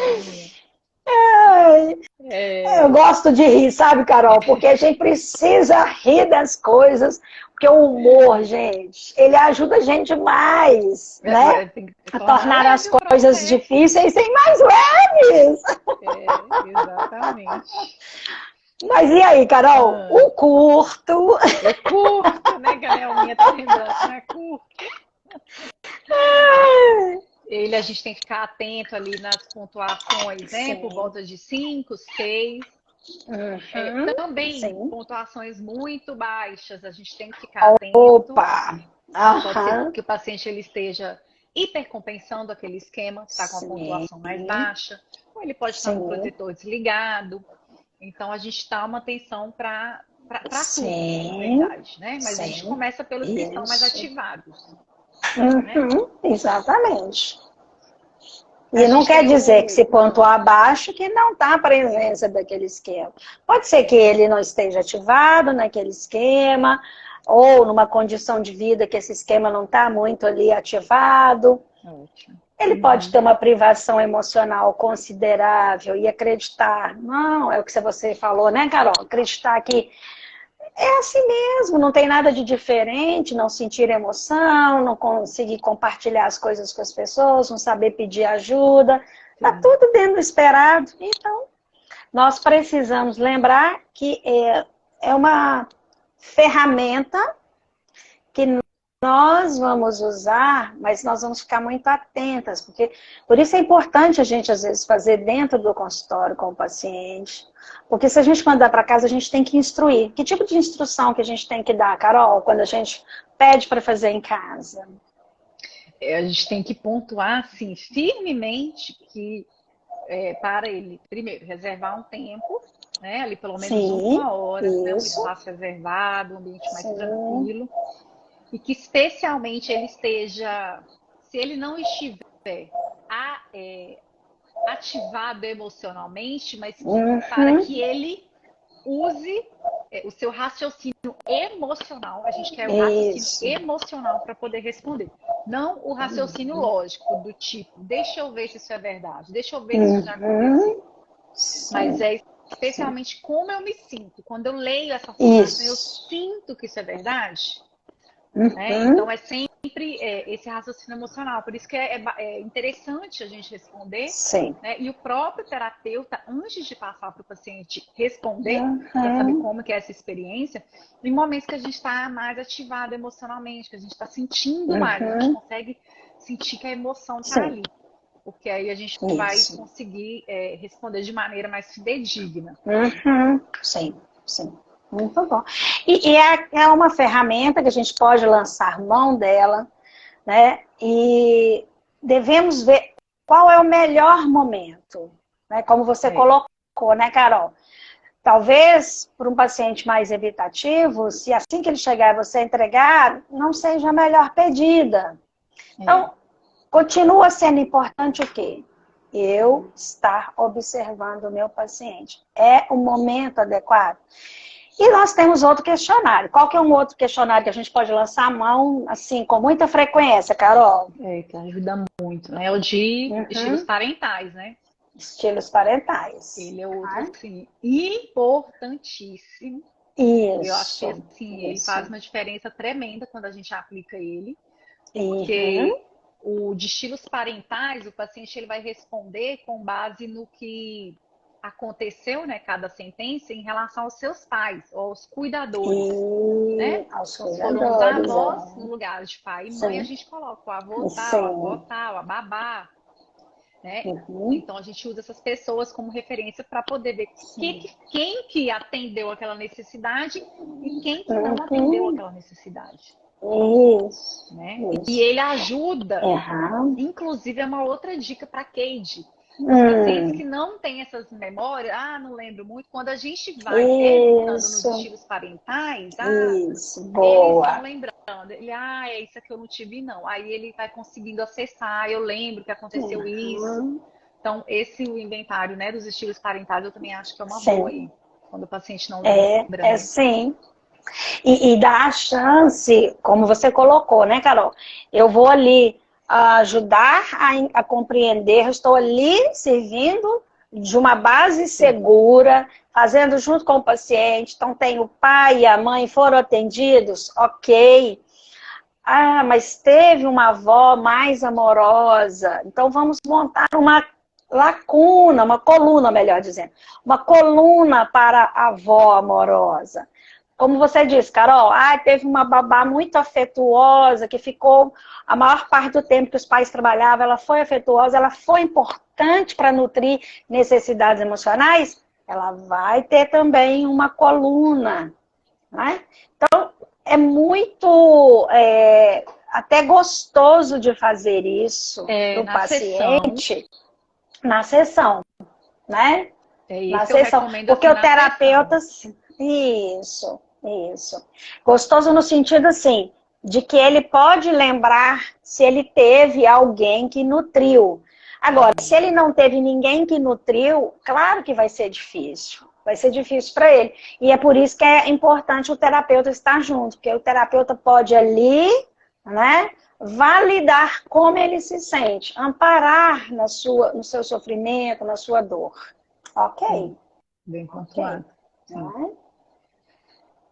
Eu gosto de rir, sabe, Carol? Porque a gente precisa rir das coisas, porque o humor, gente, ele ajuda a gente demais, né? A tornar as coisas difíceis sem mais leves. Exatamente. Mas e aí, Carol? O curto. É curto, né? Que a Nelminha tá lembrando, é curto. A gente tem que ficar atento ali nas pontuações, né? Por volta de 5, 6. Também pontuações muito baixas, a gente tem que ficar atento. Opa! Pode ser que o paciente ele esteja hipercompensando aquele esquema, está com a pontuação mais baixa, ou ele pode estar com o protetor desligado. Então, a gente dá uma atenção para tudo, na verdade, né? Mas a gente começa pelos que estão mais ativados. Exatamente. E não quer dizer que se pontuar abaixo que não está a presença daquele esquema. Pode ser que ele não esteja ativado naquele esquema, ou numa condição de vida que esse esquema não está muito ali ativado. Ele pode ter uma privação emocional considerável e acreditar, não, é o que você falou, né, Carol? Acreditar que é assim mesmo, não tem nada de diferente, não sentir emoção, não conseguir compartilhar as coisas com as pessoas, não saber pedir ajuda. Está tudo dentro do esperado. Então, nós precisamos lembrar que é uma ferramenta que nós vamos usar, mas nós vamos ficar muito atentas, porque por isso é importante a gente, às vezes, fazer dentro do consultório com o paciente. Porque se a gente mandar para casa, a gente tem que instruir. Que tipo de instrução que a gente tem que dar, Carol, quando a gente pede para fazer em casa? A gente tem que pontuar, assim, firmemente que para ele, primeiro, reservar um tempo, né, ali pelo menos 1 hora, né, um espaço reservado, um ambiente mais tranquilo. E que especialmente ele esteja, se ele não estiver ativado emocionalmente, mas para que ele use o seu raciocínio emocional. A gente quer o raciocínio emocional para poder responder. Não o raciocínio lógico, do tipo, deixa eu ver se isso é verdade, deixa eu ver se isso já aconteceu. Mas é especialmente como eu me sinto. Quando eu leio essa informação, eu sinto que isso é verdade. Então, é sempre esse raciocínio emocional. Por isso que é interessante a gente responder. Né? E o próprio terapeuta, antes de passar para o paciente responder, para saber como que é essa experiência, em momentos que a gente está mais ativado emocionalmente, que a gente está sentindo mais, a gente consegue sentir que a emoção está ali. Porque aí a gente vai conseguir responder de maneira mais fidedigna. Sim. Muito bom. E é uma ferramenta que a gente pode lançar mão dela, né? E devemos ver qual é o melhor momento, né? Como você colocou, né, Carol? Talvez, para um paciente mais evitativo, se assim que ele chegar e você entregar, não seja a melhor pedida. Então, continua sendo importante o quê? Eu estar observando o meu paciente. É o momento adequado. E nós temos outro questionário. Qual que é um outro questionário que a gente pode lançar a mão, assim, com muita frequência, Carol? Que ajuda muito, né? É o de estilos parentais, né? Estilos parentais. Ele é outro, assim, importantíssimo. Isso. Eu acho que, assim, ele faz uma diferença tremenda quando a gente aplica ele. Porque o de estilos parentais, o paciente ele vai responder com base no que aconteceu, né, cada sentença, em relação aos seus pais, ou aos cuidadores. Né? Aos então, foram os avós no lugar de pai e mãe, a gente coloca o avô tal, a avó tal, a babá. Né? Então a gente usa essas pessoas como referência para poder ver quem que atendeu aquela necessidade e quem que não atendeu aquela necessidade. Isso. Né? E ele ajuda, inclusive é uma outra dica para Cade. Os pacientes que não têm essas memórias, não lembro muito, quando a gente vai perguntando nos estilos parentais, eles vão lembrando. Ele, é isso que eu não tive, não. Aí ele vai conseguindo acessar, eu lembro que aconteceu isso. Então, o inventário, né, dos estilos parentais, eu também acho que é uma boa aí, quando o paciente não lembra. Sim. E dá a chance, como você colocou, né, Carol? Eu vou ali ajudar a compreender, eu estou ali servindo de uma base segura, fazendo junto com o paciente. Então, tem o pai e a mãe foram atendidos, ok. Mas teve uma avó mais amorosa, então vamos montar uma lacuna, uma coluna, melhor dizendo. Uma coluna para a avó amorosa. Como você disse, Carol, teve uma babá muito afetuosa, que ficou a maior parte do tempo que os pais trabalhavam, ela foi afetuosa, ela foi importante para nutrir necessidades emocionais, ela vai ter também uma coluna. Né? Então, é muito até gostoso de fazer isso para o paciente na sessão, né? Na sessão, porque o terapeuta... Isso. Gostoso no sentido, assim, de que ele pode lembrar se ele teve alguém que nutriu. Agora, se ele não teve ninguém que nutriu, claro que vai ser difícil. Vai ser difícil para ele. E é por isso que é importante o terapeuta estar junto, porque o terapeuta pode ali, né, validar como ele se sente, amparar no seu sofrimento, na sua dor. Ok? Bem pontuado.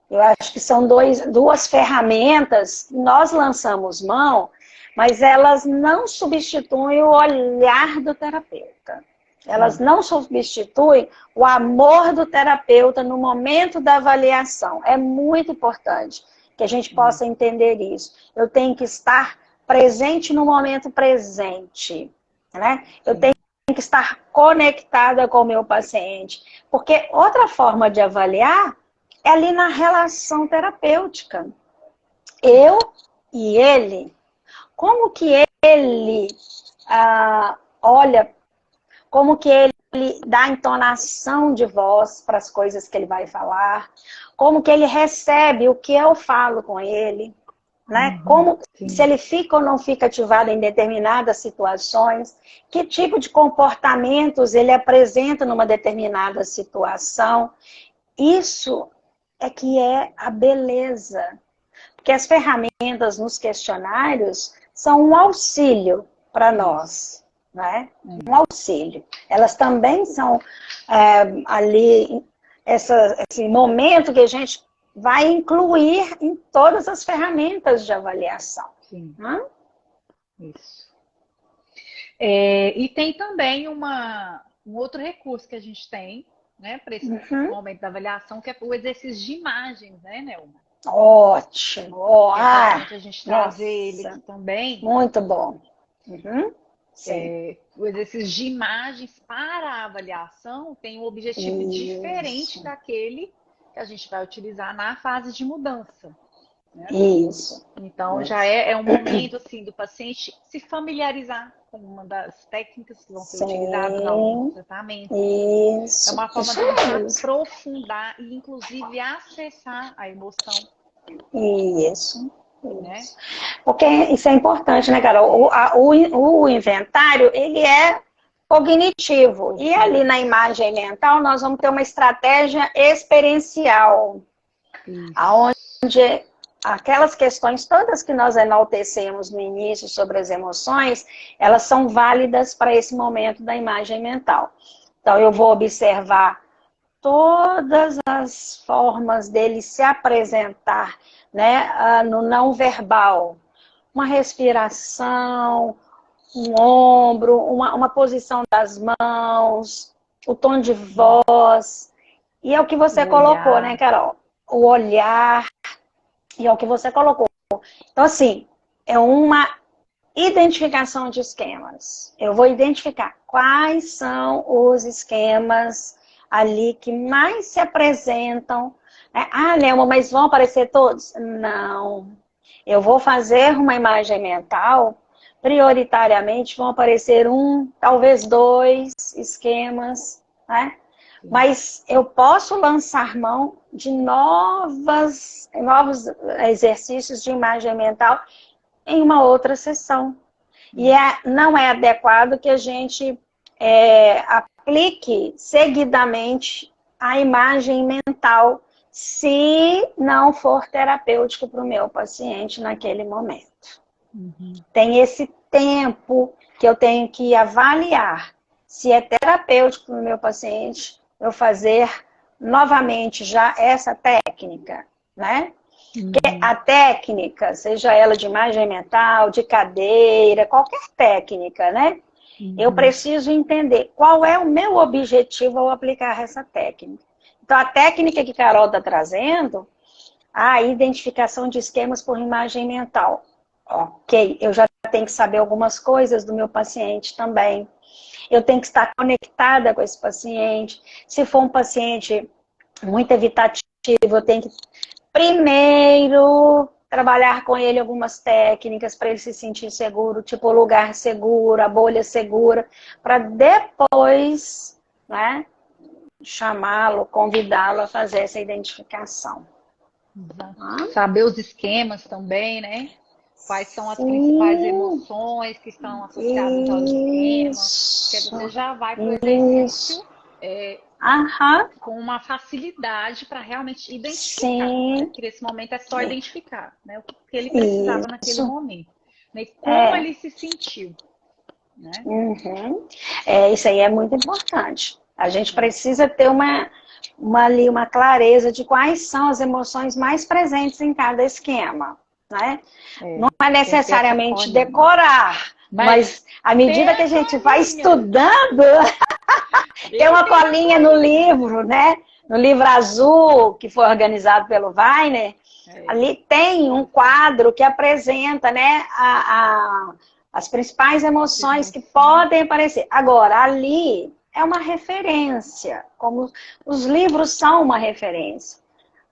Eu acho que são duas ferramentas que nós lançamos mão, mas elas não substituem o olhar do terapeuta. Elas não substituem o amor do terapeuta no momento da avaliação. É muito importante que a gente possa entender isso. Eu tenho que estar presente no momento presente. Né? Eu tenho que estar conectada com o meu paciente. Porque outra forma de avaliar é ali na relação terapêutica. Eu e ele. Como que ele olha, como que ele dá entonação de voz para as coisas que ele vai falar, como que ele recebe o que eu falo com ele, né? Como se ele fica ou não fica ativado em determinadas situações, que tipo de comportamentos ele apresenta numa determinada situação. Isso é que é a beleza. Porque as ferramentas nos questionários são um auxílio para nós. Né? Um auxílio. Elas também são ali, esse momento que a gente vai incluir em todas as ferramentas de avaliação. Sim. Isso. E tem também um outro recurso que a gente tem, né, para esse momento da avaliação, que é o exercício de imagens, né, Nelma? Ótimo! É importante a gente trazer ele aqui também. Muito bom. O exercício de imagens para a avaliação tem um objetivo diferente daquele que a gente vai utilizar na fase de mudança. Né? Isso. Então, já é um momento assim, do paciente se familiarizar com uma das técnicas que vão ser utilizadas no tratamento. Isso. É uma forma de aprofundar e, inclusive, acessar a emoção. Isso. Né? Porque isso é importante, né, Carol? O inventário, ele é cognitivo. E ali na imagem mental, nós vamos ter uma estratégia experiencial. Onde aquelas questões todas que nós enaltecemos no início sobre as emoções, elas são válidas para esse momento da imagem mental. Então, eu vou observar todas as formas dele se apresentar, né, no não verbal. Uma respiração, um ombro, uma posição das mãos, o tom de voz. E é o que você colocou, né, Carol? O olhar, e é o que você colocou. Então, assim, é uma identificação de esquemas. Eu vou identificar quais são os esquemas ali que mais se apresentam. Ah, Nelma, mas vão aparecer todos? Não. Eu vou fazer uma imagem mental, prioritariamente vão aparecer talvez 2 esquemas, né? Mas eu posso lançar mão de novos exercícios de imagem mental em uma outra sessão. E não é adequado que a gente aplique seguidamente a imagem mental se não for terapêutico para o meu paciente naquele momento. Tem esse tempo que eu tenho que avaliar se é terapêutico para o meu paciente eu fazer novamente já essa técnica, né? Porque a técnica, seja ela de imagem mental, de cadeira, qualquer técnica, né? Eu preciso entender qual é o meu objetivo ao aplicar essa técnica. Então, a técnica que Carol está trazendo, a identificação de esquemas por imagem mental. Ok, eu já tenho que saber algumas coisas do meu paciente também. Eu tenho que estar conectada com esse paciente. Se for um paciente muito evitativo, eu tenho que primeiro trabalhar com ele algumas técnicas para ele se sentir seguro, tipo o lugar seguro, a bolha segura, para depois, né, chamá-lo, convidá-lo a fazer essa identificação. Saber os esquemas também, né? Quais são as principais emoções que estão associadas ao esquema. Porque você já vai para o exercício com uma facilidade para realmente identificar. Né? Que nesse momento é só identificar, né? O que ele precisava naquele momento. Né? E como ele se sentiu. Né? Isso aí é muito importante. A gente precisa ter uma clareza de quais são as emoções mais presentes em cada esquema. Né? Não é necessariamente decorar, mas à medida que a gente vai estudando, tem uma colinha no livro, né? No livro azul, que foi organizado pelo Weiner, ali tem um quadro que apresenta, né, as principais emoções que podem aparecer. Agora, ali é uma referência, como os livros são uma referência.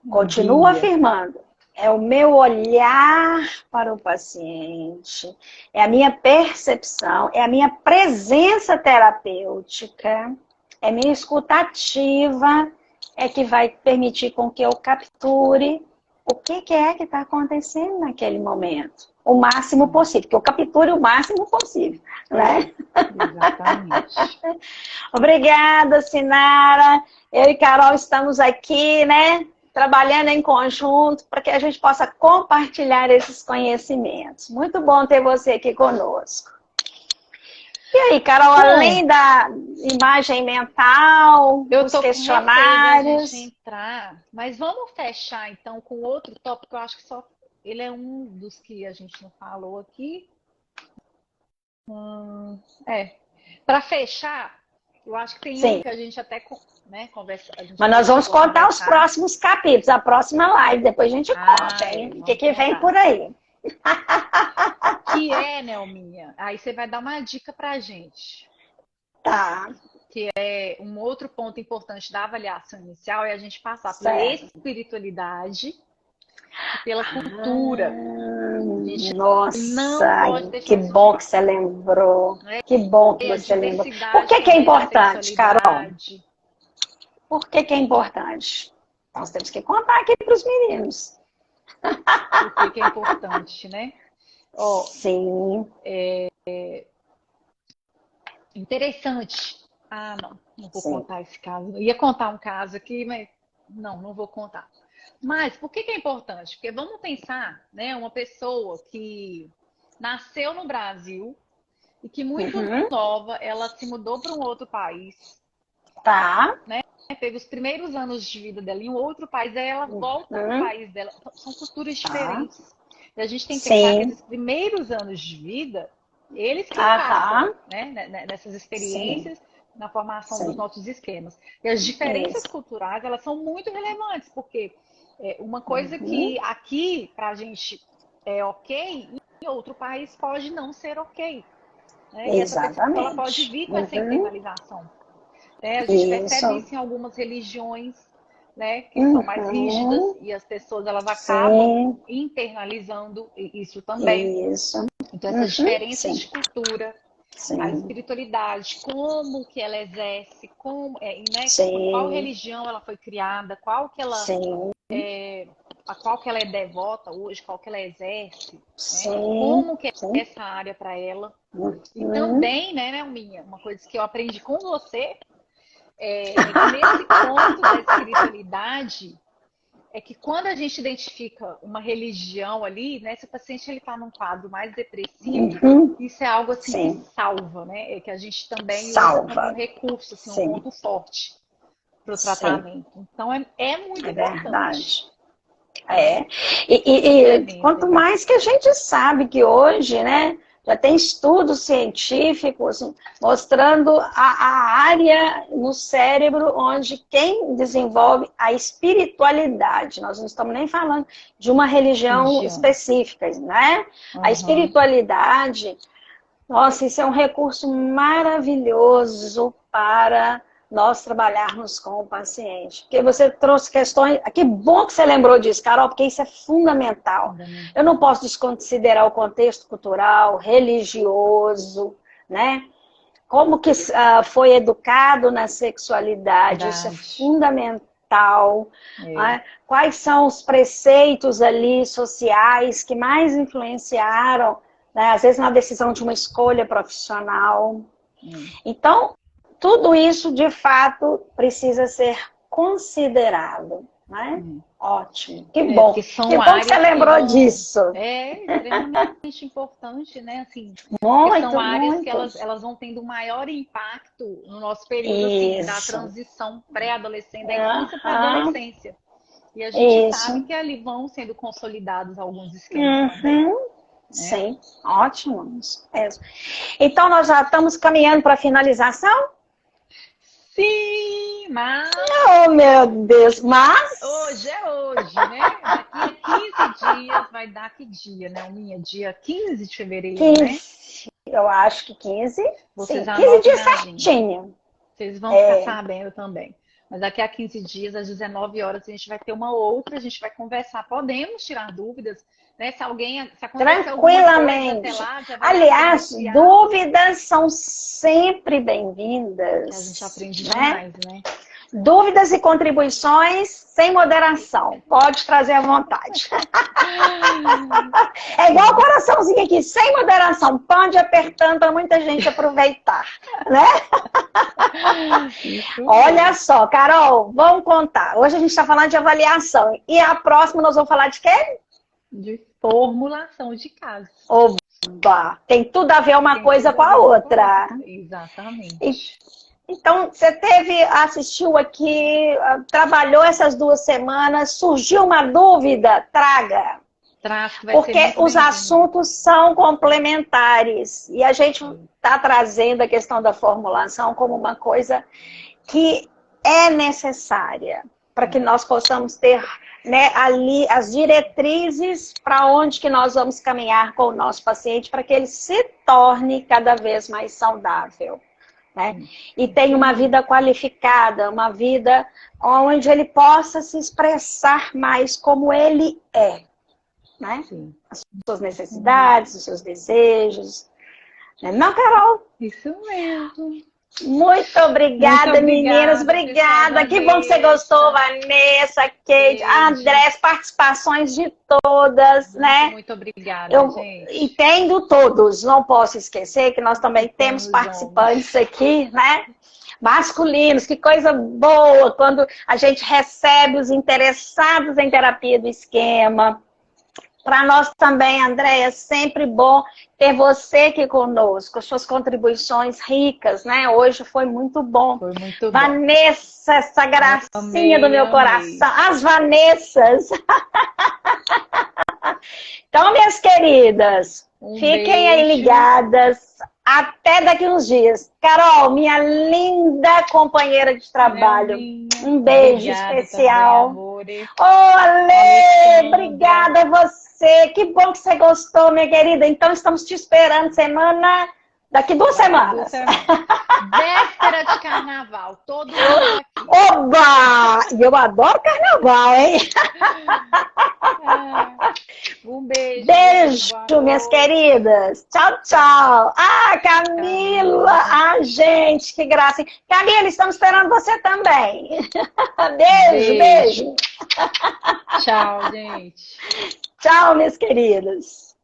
Continuo afirmando. É o meu olhar para o paciente, é a minha percepção, é a minha presença terapêutica, é a minha escutativa, é que vai permitir com que eu capture o que é que está acontecendo naquele momento. O máximo possível, que eu capture o máximo possível, né? Exatamente. Obrigada, Sinara. Eu e Carol estamos aqui, né? Trabalhando em conjunto para que a gente possa compartilhar esses conhecimentos. Muito bom ter você aqui conosco. E aí, Carol, além da imagem mental, os questionários... Eu entrar, mas vamos fechar então com outro tópico, eu acho que só ele é um dos que a gente não falou aqui. Para fechar, eu acho que tem um que a gente até... Né, mas nós vamos contar os próximos capítulos, a próxima live, depois a gente conta, hein? O que vem por aí. Que é, Nelminha? Aí você vai dar uma dica pra gente. Tá. que é um outro ponto importante da avaliação inicial, é a gente passar pela Certo. espiritualidade e pela cultura. A gente não Nossa, pode deixar que isso de bom lado, que você lembrou. né? Que bom que E a você lembrou. Por diversidade que é também da importante, Carol? sexualidade. Por que é importante? Nós temos que contar aqui para os meninos. Por que é importante, né? Ó, Sim. interessante. Ah, não vou Sim. contar esse caso. Eu ia contar um caso aqui, mas não vou contar. Mas por que é importante? Porque vamos pensar, né, uma pessoa que nasceu no Brasil e que muito nova, ela se mudou para um outro país, Tá. né? Teve os primeiros anos de vida dela em um outro país, aí ela volta para o país dela. São culturas diferentes. E a gente tem que pensar que esses primeiros anos de vida, eles que impactam, né, nessas experiências, na formação dos nossos esquemas. E as diferenças culturais, elas são muito relevantes, porque uma coisa que aqui, para a gente, é ok, em outro país pode não ser ok. Né? E essa pessoa ela pode vir com essa internalização. Né? A gente percebe isso em algumas religiões, né, que são mais rígidas, e as pessoas elas acabam internalizando isso também. Então, essas diferenças de cultura, a espiritualidade, como que ela exerce, como, né, qual religião ela foi criada, qual que ela a qual que ela é devota hoje, qual que ela exerce, né? Como que é essa área para ela. E também, né, Nelminha, uma coisa que eu aprendi com você é que nesse ponto da espiritualidade é que quando a gente identifica uma religião ali, né, se o paciente ele está num quadro mais depressivo, isso é algo assim que salva, né? É que a gente também usa como um recurso, assim, um ponto forte para o tratamento. Então é muito importante. E quanto mais que a gente sabe que hoje, né, já tem estudos científicos mostrando a área no cérebro onde quem desenvolve a espiritualidade, nós não estamos nem falando de uma religião específica, né? A espiritualidade, nossa, isso é um recurso maravilhoso para nós trabalharmos com o paciente. Porque você trouxe questões... Que bom que você lembrou disso, Carol, porque isso é fundamental. Eu não posso desconsiderar o contexto cultural, religioso, né? Como que foi educado na sexualidade, isso é fundamental. Né? Quais são os preceitos ali sociais que mais influenciaram, né? Às vezes na decisão de uma escolha profissional. Então, tudo isso, de fato, precisa ser considerado, né? Ótimo. Que bom. Que bom que você lembrou disso. É extremamente importante, né? Assim, porque são áreas que elas vão tendo um maior impacto no nosso período assim, da transição pré-adolescente, da infância para a adolescência. E a gente sabe que ali vão sendo consolidados alguns esquemas também. Sim, ótimo. Então, nós já estamos caminhando para a finalização? Sim, mas... Oh, meu Deus, mas... Hoje é hoje, né? Daqui a 15 dias vai dar que dia, né? Dia 15 de fevereiro, 15, né? Eu acho que 15. Vocês 15 dias certinho. Vocês vão ficar sabendo também. Mas daqui a 15 dias, às 19 horas, a gente vai ter uma outra, a gente vai conversar. Podemos tirar dúvidas, né? Se acontecer tranquilamente. Até lá, já vai. Aliás, dúvidas são sempre bem-vindas. A gente aprende demais, né? Dúvidas e contribuições sem moderação. Pode trazer à vontade. É igual o coraçãozinho aqui, sem moderação. Pode apertando para muita gente aproveitar, né? Olha só, Carol, vamos contar. Hoje a gente está falando de avaliação. E a próxima nós vamos falar de quê? De formulação de casos. Oba! Tem tudo a ver uma coisa com a outra. Exatamente. Então, você assistiu aqui, trabalhou essas 2 semanas, surgiu uma dúvida? Traga. Porque os assuntos são complementares. E a gente está trazendo a questão da formulação como uma coisa que é necessária para que nós possamos ter, né, ali as diretrizes para onde que nós vamos caminhar com o nosso paciente para que ele se torne cada vez mais saudável. né? E tenha uma vida qualificada, uma vida onde ele possa se expressar mais como ele é, né? Sim. As suas necessidades, os seus desejos. Não, Carol? Isso mesmo. Muito obrigada, meninas. Obrigada. Que bom que você gostou, Vanessa, Kate, André, as participações de todas, né? Muito obrigada, gente. Entendo todos. Não posso esquecer que nós também temos participantes aqui, né? Masculinos. Que coisa boa quando a gente recebe os interessados em terapia do esquema. Para nós também, Andréia, é sempre bom ter você aqui conosco, suas contribuições ricas, né? Hoje foi muito bom. Foi muito Vanessa, bom. essa gracinha do meu coração. As Vanessas. Então, minhas queridas, fiquem aí ligadas. Até daqui uns dias. Carol, minha linda companheira de trabalho. Um beijo especial. Também, ô, Ale, obrigada a você. Que bom que você gostou, minha querida. Então, estamos te esperando daqui 2 semanas. Véspera de carnaval. Todo mundo aqui. Oba! Eu adoro carnaval, hein? Um beijo. Beijo, minhas queridas. Tchau, tchau. Camila. Gente, que graça. Hein? Camila, estamos esperando você também. Beijo. Tchau, gente. Tchau, minhas queridas.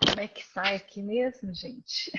Como é que sai aqui mesmo, gente?